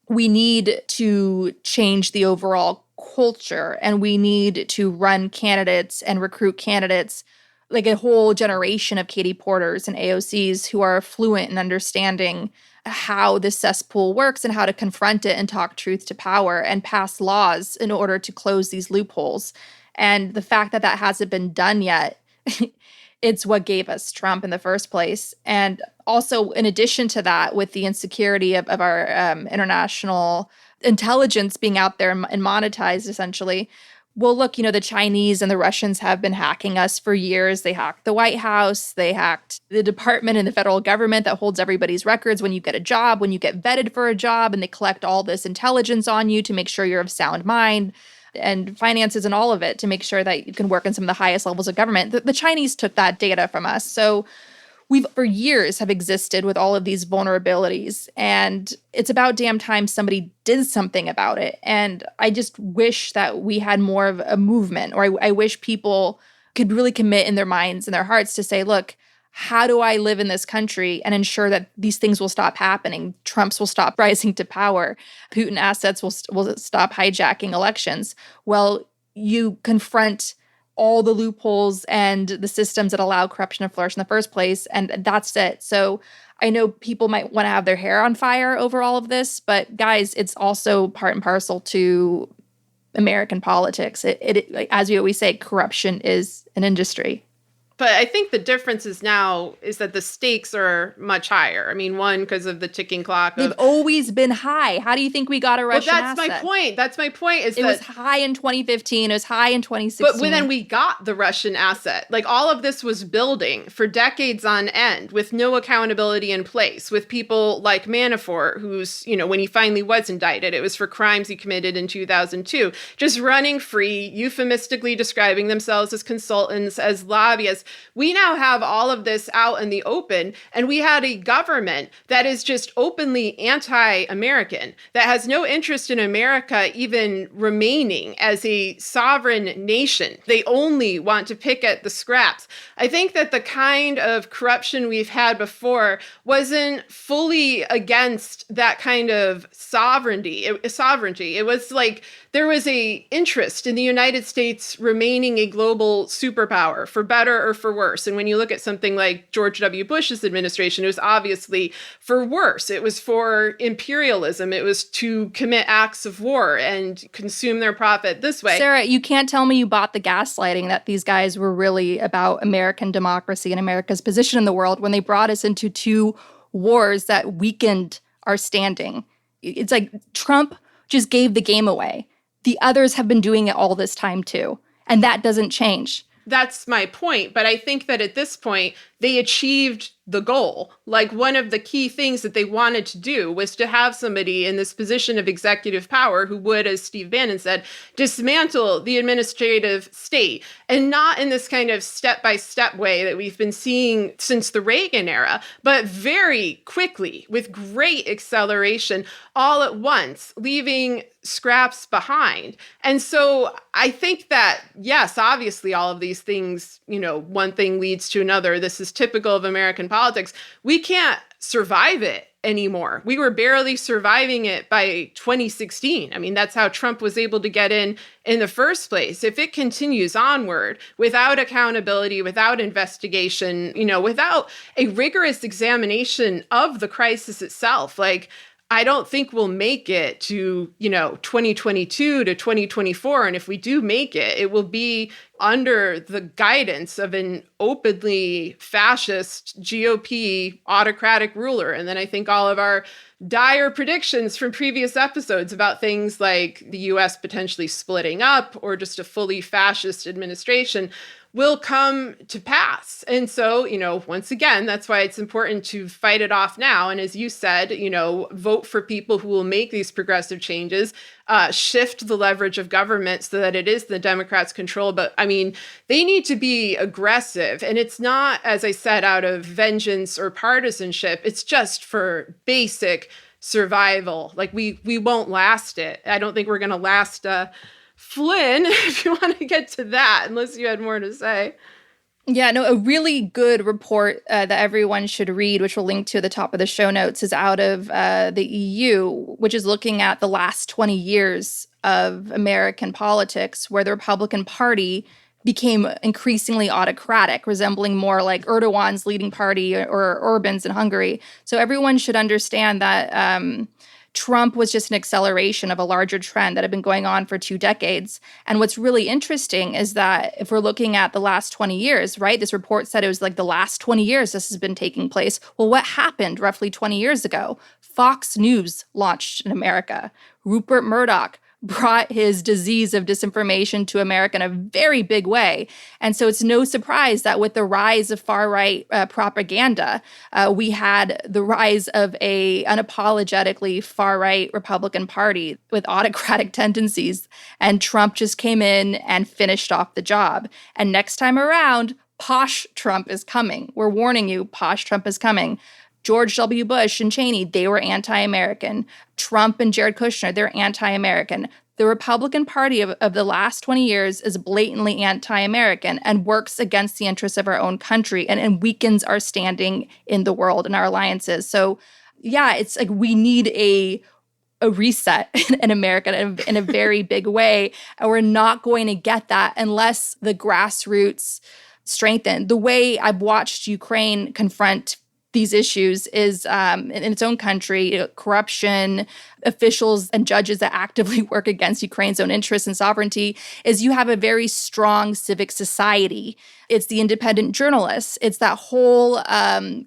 we need to change the overall culture, and we need to run candidates and recruit candidates, like a whole generation of Katie Porters and AOCs who are fluent in understanding how this cesspool works and how to confront it and talk truth to power and pass laws in order to close these loopholes. And the fact that that hasn't been done yet, it's what gave us Trump in the first place. And also, in addition to that, with the insecurity of our international intelligence being out there and monetized, essentially. Well, look, you know, the Chinese and the Russians have been hacking us for years. They hacked the White House. They hacked the department in the federal government that holds everybody's records when you get a job, when you get vetted for a job, and they collect all this intelligence on you to make sure you're of sound mind and finances and all of it to make sure that you can work in some of the highest levels of government. The Chinese took that data from us. So we've for years have existed with all of these vulnerabilities, and it's about damn time somebody did something about it. And I just wish that we had more of a movement, or I wish people could really commit in their minds and their hearts to say, look, how do I live in this country and ensure that these things will stop happening? Trumps will stop rising to power. Putin assets will stop hijacking elections. Well, you confront all the loopholes and the systems that allow corruption to flourish in the first place, and that's it. So I know people might want to have their hair on fire over all of this, but guys, it's also part and parcel to American politics. It as we always say, corruption is an industry. But I think the difference is now is that the stakes are much higher. I mean, one, because of the ticking clock They've of, always been high. How do you think we got a well, Russian that's my asset? point. That's my point is It was that, high in 2015. It was high in but then 2016. we got the Russian asset. Like all of this was building for decades on end with no accountability in place, with people like Manafort, who's, when he finally was indicted, it was for crimes he committed in 2002, just running free, euphemistically describing themselves as consultants, as lobbyists. We now have all of this out in the open, and we had a government that is just openly anti-American, that has no interest in America even remaining as a sovereign nation. They only want to pick at the scraps. I think that the kind of corruption we've had before wasn't fully against that kind of sovereignty. It was like there was a interest in the United States remaining a global superpower, for better or for worse. And when you look at something like George W. Bush's administration, it was obviously for worse. It was for imperialism. It was to commit acts of war and consume their profit this way. Sarah, you can't tell me you bought the gaslighting that these guys were really about American democracy and America's position in the world when they brought us into two wars that weakened our standing. It's like Trump just gave the game away. The others have been doing it all this time too. And that doesn't change. That's my point. But I think that at this point, they achieved the goal. Like one of the key things that they wanted to do was to have somebody in this position of executive power who would, as Steve Bannon said, dismantle the administrative state, and not in this kind of step-by-step way that we've been seeing since the Reagan era, but very quickly with great acceleration all at once, leaving scraps behind. And so I think that, yes, obviously all of these things, one thing leads to another. This is typical of American politics. We can't survive it anymore. We were barely surviving it by 2016. I mean, that's how Trump was able to get in the first place. If it continues onward without accountability, without investigation, without a rigorous examination of the crisis itself, like, I don't think we'll make it to, 2022 to 2024. And if we do make it, it will be under the guidance of an openly fascist GOP autocratic ruler. And then I think all of our dire predictions from previous episodes about things like the US potentially splitting up or just a fully fascist administration will come to pass. And so, once again, that's why it's important to fight it off now. And as you said, vote for people who will make these progressive changes, shift the leverage of government so that it is the Democrats' control. But I mean, they need to be aggressive. And it's not, as I said, out of vengeance or partisanship. It's just for basic survival. Like we won't last it. I don't think we're going to last Flynn, if you want to get to that, unless you had more to say. Yeah, no, a really good report that everyone should read, which we'll link to at the top of the show notes, is out of the EU, which is looking at the last 20 years of American politics, where the Republican Party became increasingly autocratic, resembling more like Erdogan's leading party or Orban's in Hungary. So everyone should understand that Trump was just an acceleration of a larger trend that had been going on for 2 decades. And what's really interesting is that if we're looking at the last 20 years, right, this report said it was like the last 20 years this has been taking place. Well, what happened roughly 20 years ago? Fox News launched in America. Rupert Murdoch brought his disease of disinformation to America in a very big way. And so it's no surprise that with the rise of far-right propaganda, we had the rise of a unapologetically far-right Republican Party with autocratic tendencies. And Trump just came in and finished off the job. And next time around, posh Trump is coming. We're warning you, posh Trump is coming. George W. Bush and Cheney, they were anti-American. Trump and Jared Kushner, they're anti-American. The Republican Party of the last 20 years is blatantly anti-American and works against the interests of our own country and weakens our standing in the world and our alliances. So, yeah, it's like we need a reset in America in a very big way. And we're not going to get that unless the grassroots strengthen. The way I've watched Ukraine confront these issues is in its own country, corruption, officials and judges that actively work against Ukraine's own interests and sovereignty, is you have a very strong civic society. It's the independent journalists. It's that whole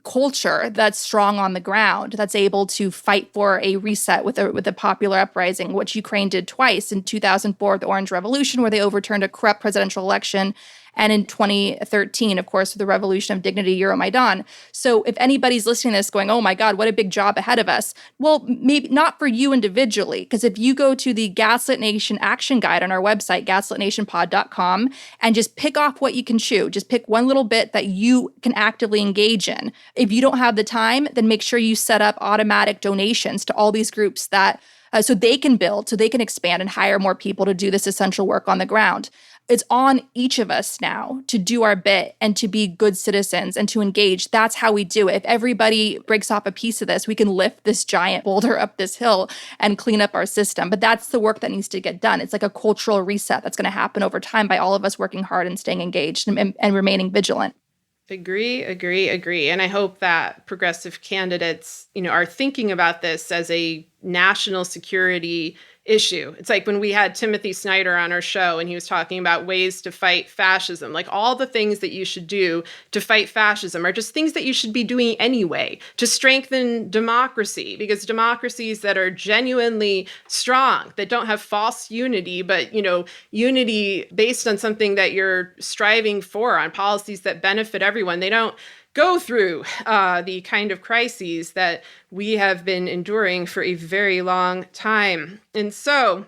culture that's strong on the ground, that's able to fight for a reset with a popular uprising, which Ukraine did twice in 2004, the Orange Revolution, where they overturned a corrupt presidential election, and in 2013, of course, the Revolution of Dignity, Euromaidan. So if anybody's listening to this going, oh my God, what a big job ahead of us. Well, maybe not for you individually, because if you go to the Gaslit Nation Action Guide on our website, gaslitnationpod.com, and just pick off what you can chew, just pick one little bit that you can actively engage in. If you don't have the time, then make sure you set up automatic donations to all these groups that so they can build, so they can expand and hire more people to do this essential work on the ground. It's on each of us now to do our bit and to be good citizens and to engage. That's how we do it. If everybody breaks off a piece of this, we can lift this giant boulder up this hill and clean up our system. But that's the work that needs to get done. It's like a cultural reset that's going to happen over time by all of us working hard and staying engaged and remaining vigilant. Agree. And I hope that progressive candidates, are thinking about this as a national security issue. It's like when we had Timothy Snyder on our show and he was talking about ways to fight fascism, like all the things that you should do to fight fascism are just things that you should be doing anyway to strengthen democracy, because democracies that are genuinely strong, that don't have false unity, but, unity based on something that you're striving for, on policies that benefit everyone, they don't go through the kind of crises that we have been enduring for a very long time. And so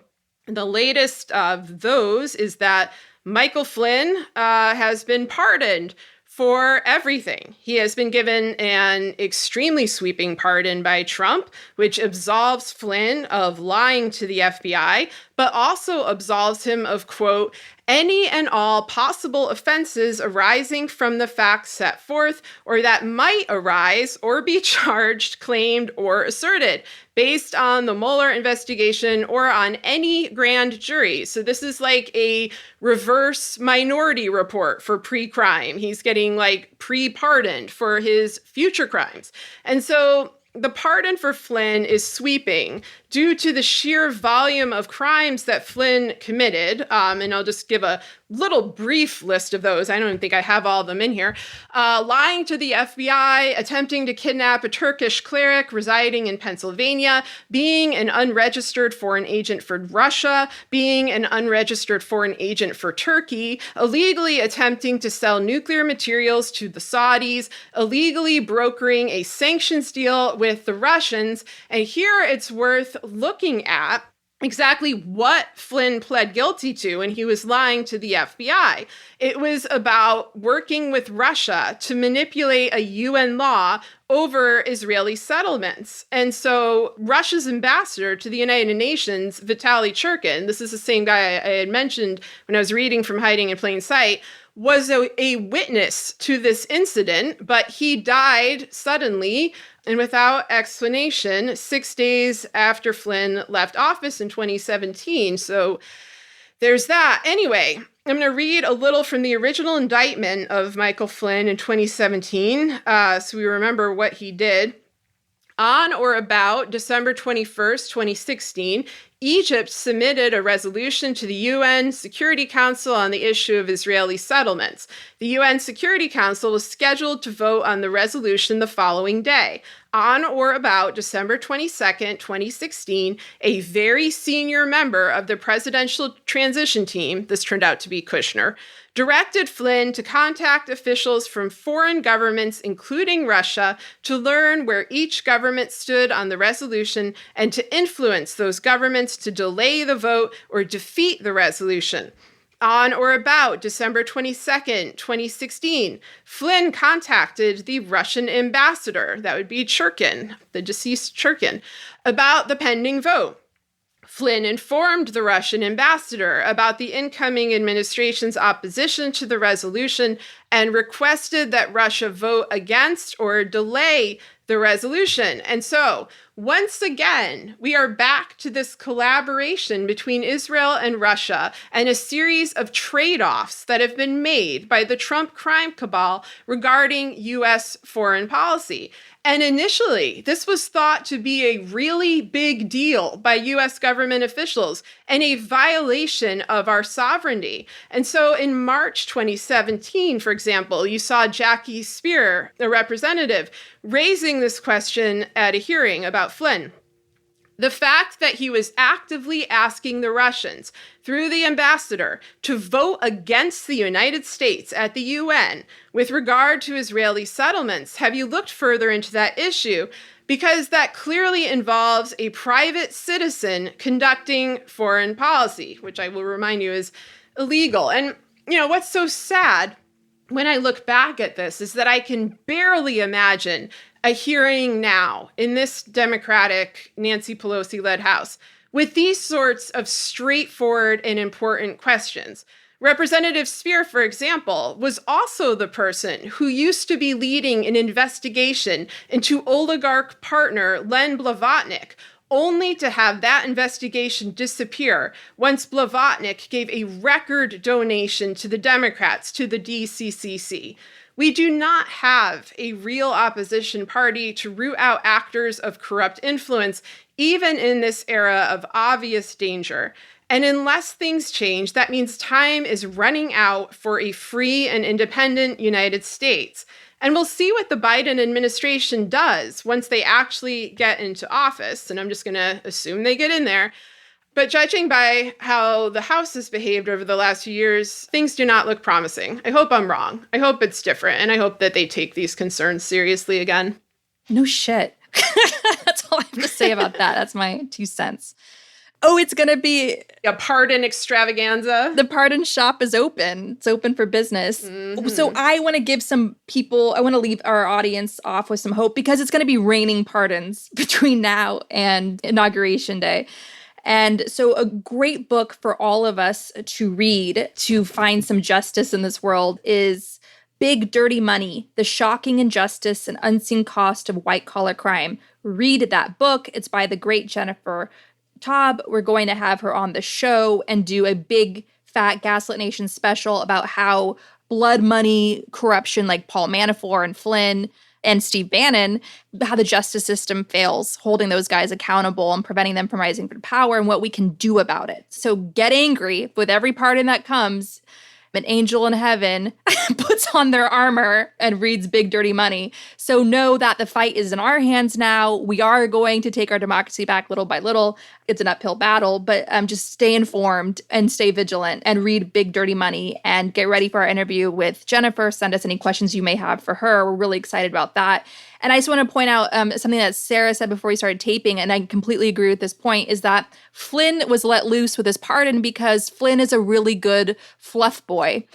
the latest of those is that Michael Flynn has been pardoned for everything. He has been given an extremely sweeping pardon by Trump, which absolves Flynn of lying to the FBI, but also absolves him of, quote, any and all possible offenses arising from the facts set forth or that might arise or be charged, claimed, or asserted based on the Mueller investigation or on any grand jury. So this is like a reverse Minority Report for pre-crime. He's getting like pre-pardoned for his future crimes. And so the pardon for Flynn is sweeping due to the sheer volume of crimes that Flynn committed. And I'll just give a little brief list of those. I don't think I have all of them in here. Lying to the FBI, attempting to kidnap a Turkish cleric residing in Pennsylvania, being an unregistered foreign agent for Russia, being an unregistered foreign agent for Turkey, illegally attempting to sell nuclear materials to the Saudis, illegally brokering a sanctions deal with the Russians. And here it's worth looking at exactly what Flynn pled guilty to when he was lying to the FBI. It was about working with Russia to manipulate a UN law over Israeli settlements. And so Russia's ambassador to the United Nations, Vitaly Churkin, this is the same guy I had mentioned when I was reading from Hiding in Plain Sight, was a witness to this incident, but he died suddenly and without explanation 6 days after Flynn left office in 2017. So there's that. Anyway, I'm going to read a little from the original indictment of Michael Flynn in 2017, so we remember what he did. On or about December 21st, 2016, Egypt submitted a resolution to the UN Security Council on the issue of Israeli settlements. The UN Security Council was scheduled to vote on the resolution the following day. On or about December 22nd, 2016, a very senior member of the presidential transition team, this turned out to be Kushner, directed Flynn to contact officials from foreign governments, including Russia, to learn where each government stood on the resolution and to influence those governments to delay the vote or defeat the resolution. On or about December 22nd, 2016, Flynn contacted the Russian ambassador, that would be Churkin, the deceased Churkin, about the pending vote. Flynn informed the Russian ambassador about the incoming administration's opposition to the resolution and requested that Russia vote against or delay the resolution. And so Once again, we are back to this collaboration between Israel and Russia and a series of trade-offs that have been made by the Trump crime cabal regarding U.S. foreign policy. And initially, this was thought to be a really big deal by US government officials and a violation of our sovereignty. And so in March 2017, for example, you saw Jackie Spear, a representative, raising this question at a hearing about Flynn. The fact that he was actively asking the Russians, through the ambassador, to vote against the United States at the UN with regard to Israeli settlements. Have you looked further into that issue? Because that clearly involves a private citizen conducting foreign policy, which I will remind you is illegal. And, what's so sad when I look back at this is that I can barely imagine a hearing now in this Democratic Nancy Pelosi-led House with these sorts of straightforward and important questions. Representative Spear, for example, was also the person who used to be leading an investigation into oligarch partner Len Blavatnik, only to have that investigation disappear once Blavatnik gave a record donation to the Democrats, to the DCCC. We do not have a real opposition party to root out actors of corrupt influence, even in this era of obvious danger. And unless things change, that means time is running out for a free and independent United States. And we'll see what the Biden administration does once they actually get into office. And I'm just going to assume they get in there. But judging by how the House has behaved over the last few years, things do not look promising. I hope I'm wrong. I hope it's different. And I hope that they take these concerns seriously again. No shit. That's all I have to say about that. That's my 2 cents. Oh, it's going to be a pardon extravaganza. The pardon shop is open. It's open for business. Mm-hmm. So I want to give some people, I want to leave our audience off with some hope because it's going to be raining pardons between now and Inauguration Day. And so a great book for all of us to read to find some justice in this world is Big Dirty Money, The Shocking Injustice and Unseen Cost of White-Collar Crime. Read that book. It's by the great Jennifer Taub. We're going to have her on the show and do a big, fat Gaslit Nation special about how blood money corruption like Paul Manafort and Flynn and Steve Bannon, how the justice system fails, holding those guys accountable and preventing them from rising to power and what we can do about it. So get angry with every pardon that comes. An angel in heaven puts on their armor and reads Big Dirty Money. So know that the fight is in our hands now. We are going to take our democracy back little by little. It's an uphill battle, but just stay informed and stay vigilant and read Big Dirty Money and get ready for our interview with Jennifer. Send us any questions you may have for her. We're really excited about that. And I just want to point out something that Sarah said before we started taping, and I completely agree with this point, is that Flynn was let loose with his pardon because Flynn is a really good fluff boy.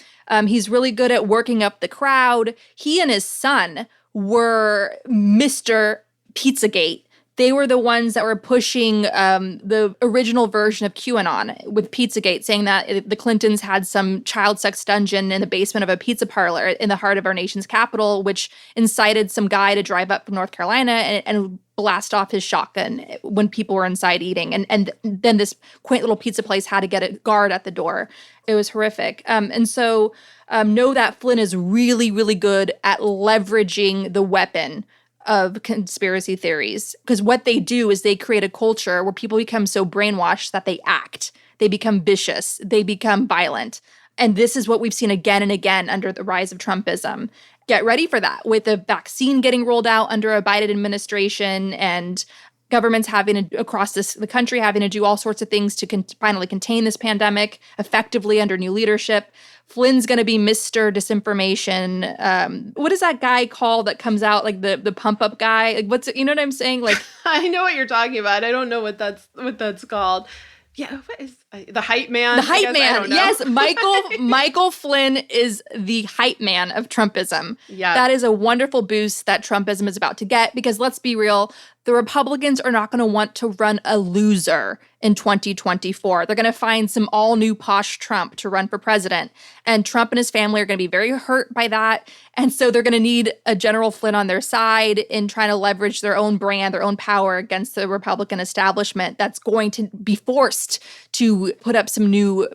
He's really good at working up the crowd. He and his son were Mr. Pizzagate. They were the ones that were pushing the original version of QAnon with Pizzagate, saying that the Clintons had some child sex dungeon in the basement of a pizza parlor in the heart of our nation's capital, which incited some guy to drive up from North Carolina and blast off his shotgun when people were inside eating. And then this quaint little pizza place had to get a guard at the door. It was horrific. And so know that Flynn is really, really good at leveraging the weapon of conspiracy theories, because what they do is they create a culture where people become so brainwashed that they act, they become vicious, they become violent. And this is what we've seen again and again under the rise of Trumpism. Get ready for that with the vaccine getting rolled out under a Biden administration and governments having to, across the country, having to do all sorts of things to finally contain this pandemic effectively under new leadership. Flynn's going to be Mr. Disinformation. What is that guy called that comes out, like the pump up guy? Like, what's, you know what I'm saying? Like, I know what you're talking about. I don't know what that's called. Yeah, what is the hype man? The hype man. Yes, Michael Flynn is the hype man of Trumpism. Yeah, that is a wonderful boost that Trumpism is about to get, because let's be real, the Republicans are not going to want to run a loser in 2024. They're going to find some all-new posh Trump to run for president. And Trump and his family are going to be very hurt by that. And so they're going to need a General Flynn on their side in trying to leverage their own brand, their own power against the Republican establishment that's going to be forced to put up some new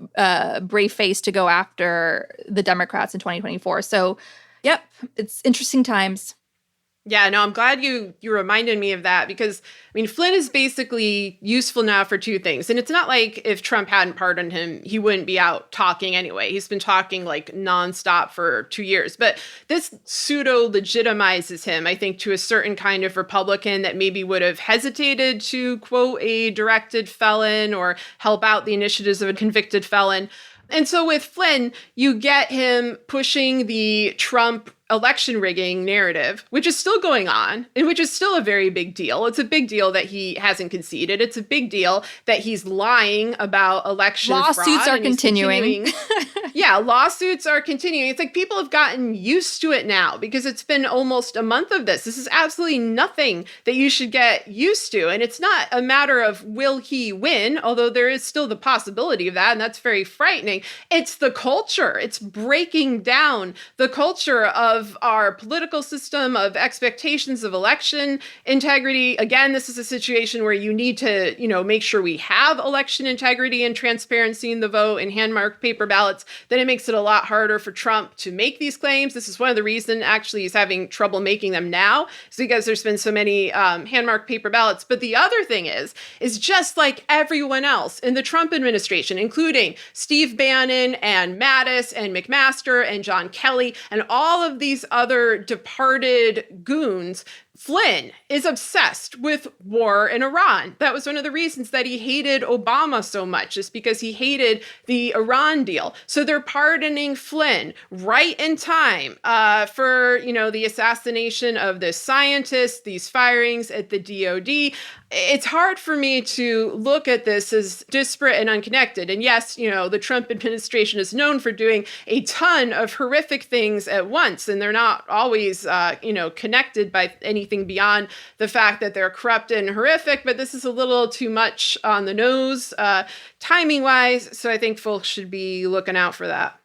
brave face to go after the Democrats in 2024. So, yep, it's interesting times. Yeah, no, I'm glad you reminded me of that because, I mean, Flynn is basically useful now for two things. And it's not like if Trump hadn't pardoned him, he wouldn't be out talking anyway. He's been talking like nonstop for 2 years. But this pseudo legitimizes him, I think, to a certain kind of Republican that maybe would have hesitated to quote a directed felon or help out the initiatives of a convicted felon. And so with Flynn, you get him pushing the Trump election rigging narrative, which is still going on and which is still a very big deal. It's a big deal that he hasn't conceded. It's a big deal that he's lying about election fraud. Lawsuits are continuing. Yeah, lawsuits are continuing. It's like people have gotten used to it now because it's been almost a month of this. This is absolutely nothing that you should get used to. And it's not a matter of will he win, although there is still the possibility of that, and that's very frightening. It's the culture. It's breaking down the culture of our political system, of expectations of election integrity. Again, this is a situation where you need to, make sure we have election integrity and transparency in the vote and hand-marked paper ballots. Then it makes it a lot harder for Trump to make these claims. This is one of the reasons, actually, he's having trouble making them now, is because there's been so many hand-marked paper ballots. But the other thing is just like everyone else in the Trump administration, including Steve Bannon and Mattis and McMaster and John Kelly and all of these other departed goons, Flynn is obsessed with war in Iran. That was one of the reasons that he hated Obama so much, is because he hated the Iran deal. So they're pardoning Flynn right in time for, the assassination of this scientist, these firings at the DOD. It's hard for me to look at this as disparate and unconnected. And yes, the Trump administration is known for doing a ton of horrific things at once, and they're not always, connected by anything beyond the fact that they're corrupt and horrific, but this is a little too much on the nose, timing-wise, so I think folks should be looking out for that.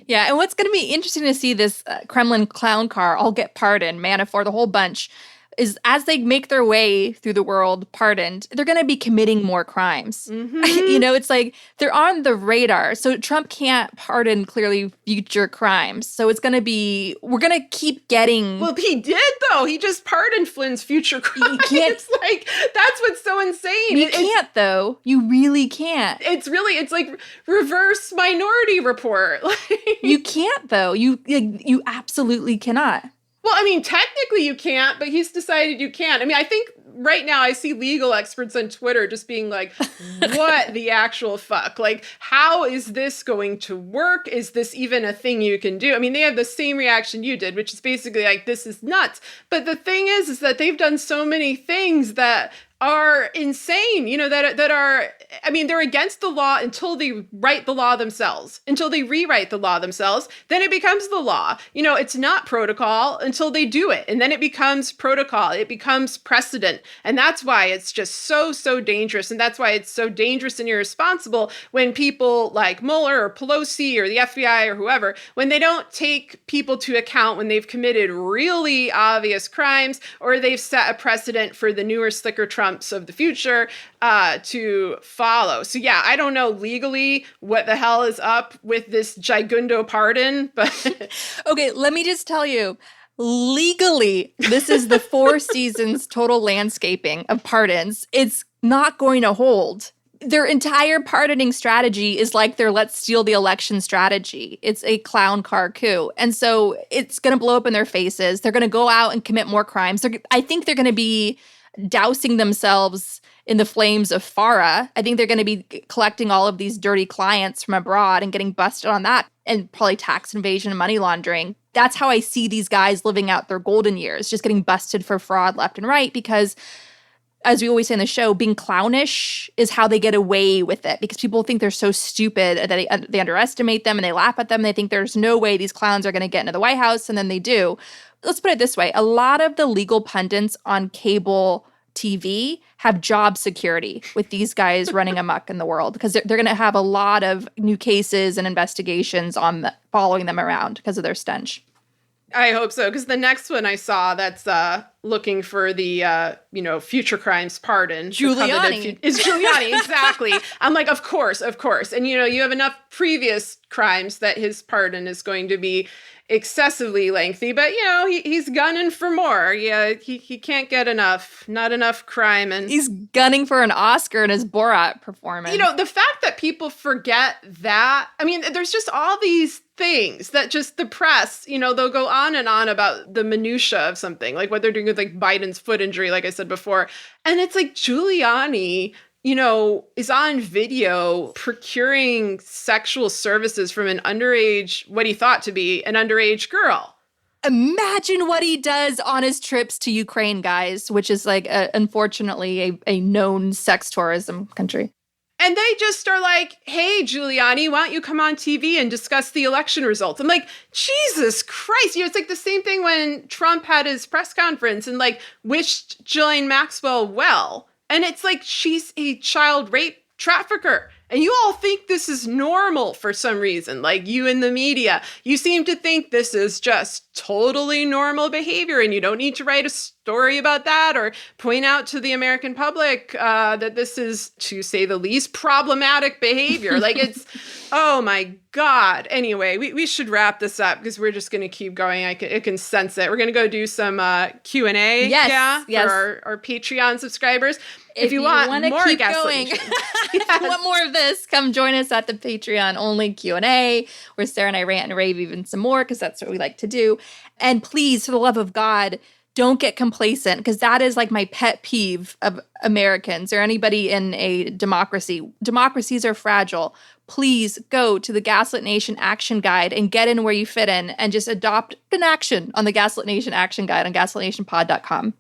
Yeah, and what's going to be interesting to see this Kremlin clown car all get pardoned, Manafort, the whole bunch, is as they make their way through the world pardoned, they're going to be committing more crimes. Mm-hmm. It's like they're on the radar. So Trump can't pardon clearly future crimes. So it's going to be, we're going to keep getting. Well, he did, though. He just pardoned Flynn's future crimes. You can't. It's like, that's what's so insane. You can't, though. You really can't. It's like reverse Minority Report. You can't, though. You absolutely cannot. Well, I mean, technically you can't, but he's decided you can. I mean, I think right now I see legal experts on Twitter just being like, what the actual fuck? Like, how is this going to work? Is this even a thing you can do? I mean, they have the same reaction you did, which is basically like, this is nuts. But the thing is that they've done so many things that are insane, that are, I mean, they're against the law until they write the law themselves, until they rewrite the law themselves, then it becomes the law. It's not protocol until they do it. And then it becomes protocol. It becomes precedent. And that's why it's just so, so dangerous. And that's why it's so dangerous and irresponsible when people like Mueller or Pelosi or the FBI or whoever, when they don't take people to account when they've committed really obvious crimes or they've set a precedent for the newer, slicker Trumps of the future to follow. So yeah, I don't know legally what the hell is up with this gigundo pardon, but okay, let me just tell you, legally, this is the Four Seasons total landscaping of pardons. It's not going to hold. Their entire pardoning strategy is like their let's steal the election strategy. It's a clown car coup. And so it's going to blow up in their faces. They're going to go out and commit more crimes. I think they're going to be dousing themselves in the flames of FARA. I think they're going to be collecting all of these dirty clients from abroad and getting busted on that, and probably tax invasion and money laundering. That's how I see these guys living out their golden years, just getting busted for fraud left and right, because as we always say in the show, being clownish is how they get away with it, because people think they're so stupid that they underestimate them and they laugh at them. And they think there's no way these clowns are going to get into the White House, and then they do. Let's put it this way. A lot of the legal pundits on cable TV have job security with these guys running amok in the world, because they're going to have a lot of new cases and investigations on following them around because of their stench. I hope so, because the next one I saw that's looking for the future crimes pardon. Giuliani. Is Giuliani, exactly. I'm like, of course. And you have enough previous crimes that his pardon is going to be excessively lengthy, but he's gunning for more. Yeah, he can't get enough. Not enough crime, and he's gunning for an Oscar in his Borat performance. The fact that people forget that, I mean, there's just all these things that just the press, they'll go on and on about the minutia of something, like what they're doing with like Biden's foot injury, like I said before. And it's like Giuliani, is on video procuring sexual services from an underage, what he thought to be an underage girl. Imagine what he does on his trips to Ukraine, guys, which is like, unfortunately, a known sex tourism country. And they just are like, hey, Giuliani, why don't you come on TV and discuss the election results? I'm like, Jesus Christ. It's like the same thing when Trump had his press conference and like wished Ghislaine Maxwell well. And it's like, she's a child rape trafficker. And you all think this is normal for some reason, like you in the media. You seem to think this is just totally normal behavior, and you don't need to write a story about that or point out to the American public that this is, to say the least, problematic behavior. Like it's, oh my God. Anyway, we should wrap this up because we're just going to keep going. I can sense it. We're going to go do some Q&A for our Patreon subscribers. If you want more keep going, yes. If you want more of this, come join us at the Patreon only Q&A, where Sarah and I rant and rave even some more, because that's what we like to do. And please, for the love of God, don't get complacent, because that is like my pet peeve of Americans or anybody in a democracy. Democracies are fragile. Please go to the Gaslit Nation Action Guide and get in where you fit in, and just adopt an action on the Gaslit Nation Action Guide on gaslitnationpod.com.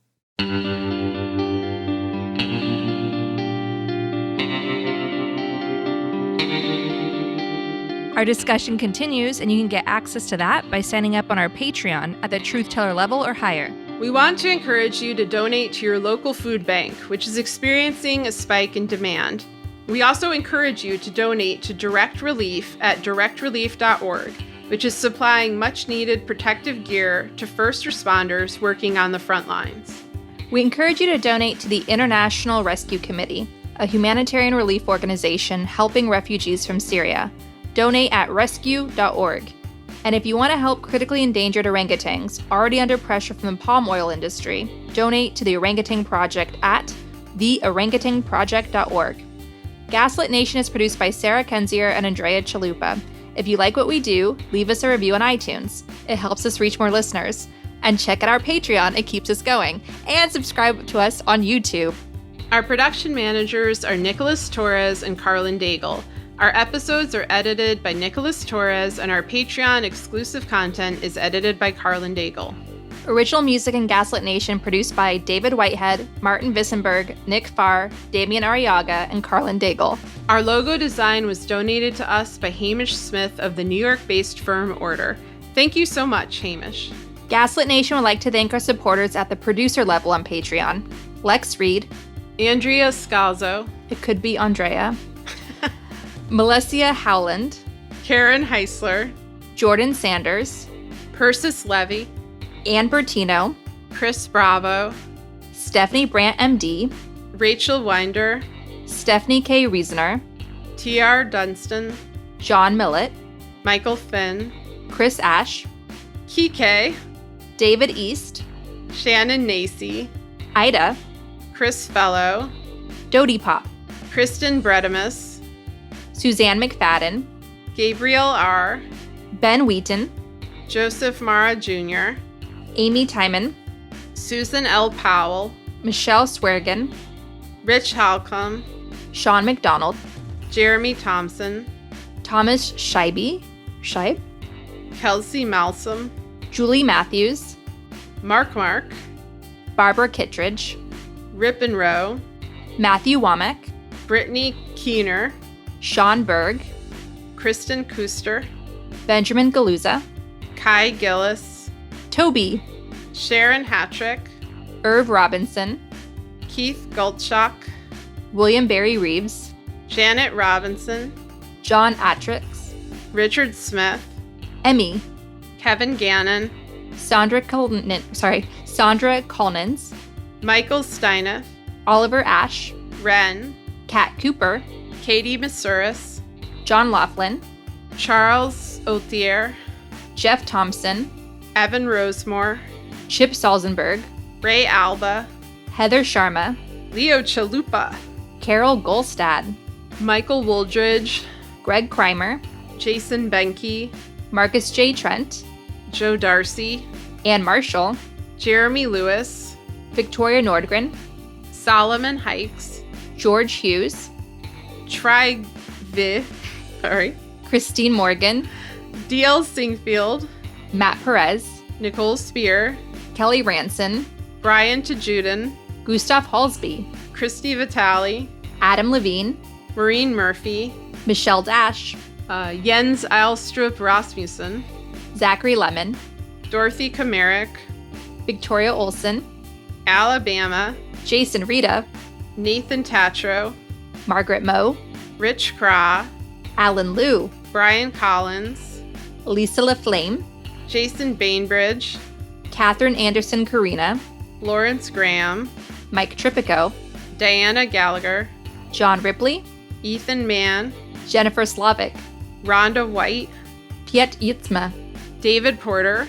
Our discussion continues, and you can get access to that by signing up on our Patreon at the Truth Teller level or higher. We want to encourage you to donate to your local food bank, which is experiencing a spike in demand. We also encourage you to donate to Direct Relief at directrelief.org, which is supplying much-needed protective gear to first responders working on the front lines. We encourage you to donate to the International Rescue Committee, a humanitarian relief organization helping refugees from Syria. Donate at rescue.org. And if you want to help critically endangered orangutans already under pressure from the palm oil industry, donate to the Orangutan Project at theorangutanproject.org. Gaslit Nation is produced by Sarah Kenzier and Andrea Chalupa. If you like what we do, leave us a review on iTunes. It helps us reach more listeners. And check out our Patreon, it keeps us going. And subscribe to us on YouTube. Our production managers are Nicholas Torres and Carlin Daigle. Our episodes are edited by Nicholas Torres, and our Patreon exclusive content is edited by Carlin Daigle. Original music in Gaslit Nation produced by David Whitehead, Martin Vissenberg, Nick Farr, Damian Arriaga, and Carlin Daigle. Our logo design was donated to us by Hamish Smith of the New York-based firm Order. Thank you so much, Hamish. Gaslit Nation would like to thank our supporters at the producer level on Patreon: Lex Reed, Andrea Scalzo, it could be Andrea, Melissa Howland, Karen Heisler, Jordan Sanders, Persis Levy, Ann Bertino, Chris Bravo, Stephanie Brandt MD, Rachel Winder, Stephanie K. Reasoner, T.R. Dunstan, John Millett, Michael Finn, Chris Ash, Kike, David East, Shannon Nacy, Ida, Chris Fellow, Dodie Pop, Kristen Bredimus, Suzanne McFadden, Gabriel R., Ben Wheaton, Joseph Mara Jr., Amy Timon, Susan L. Powell, Michelle Sweargan, Rich Halcomb, Sean McDonald, Jeremy Thompson, Thomas Scheib, Kelsey Malsom, Julie Matthews, Mark, Barbara Kittredge, Rip and Rowe, Matthew Womack, Brittany Keener, Sean Berg, Kristen Kuster, Benjamin Galuza, Kai Gillis, Toby, Sharon Hattrick, Irv Robinson, Keith Goldschach, William Barry Reeves, Janet Robinson, John Atrix, Richard Smith, Emmy, Kevin Gannon, Sandra Collins, Michael Steineth, Oliver Ash, Wren, Kat Cooper, Katie Masuris, John Laughlin, Charles Othier, Jeff Thompson, Evan Rosemore, Chip Salzenberg, Ray Alba, Heather Sharma, Leo Chalupa, Carol Golstad, Michael Wooldridge, Greg Kreimer, Jason Benke, Marcus J. Trent, Joe Darcy, Ann Marshall, Jeremy Lewis, Victoria Nordgren, Solomon Hikes, George Hughes, Christine Morgan, D.L. Singfield, Matt Perez, Nicole Spear, Kelly Ranson, Brian Tajudin, Gustav Halsby, Christy Vitale, Adam Levine, Maureen Murphy, Michelle Dash, Jens Eilstrup Rasmussen, Zachary Lemon, Dorothy Kamerick, Victoria Olson, Alabama, Jason Rita, Nathan Tatro, Margaret Moe, Rich Craw, Alan Liu, Brian Collins, Lisa LaFlame, Jason Bainbridge, Catherine Anderson Carina, Lawrence Graham, Mike Tripico, Diana Gallagher, John Ripley, Ethan Mann, Jennifer Slavic, Rhonda White, Piet Yitzma, David Porter,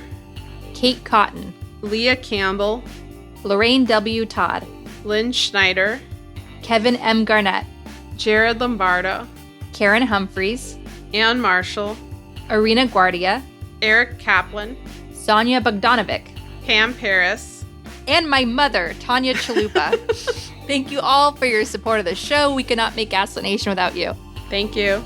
Kate Cotton, Leah Campbell, Lorraine W. Todd, Lynn Schneider, Kevin M. Garnett, Jared Lombardo, Karen Humphreys, Ann Marshall, Arena Guardia, Eric Kaplan, Sonia Bogdanovic, Pam Paris, and my mother, Tanya Chalupa. Thank you all for your support of the show. We could not make Gaslit Nation without you. Thank you.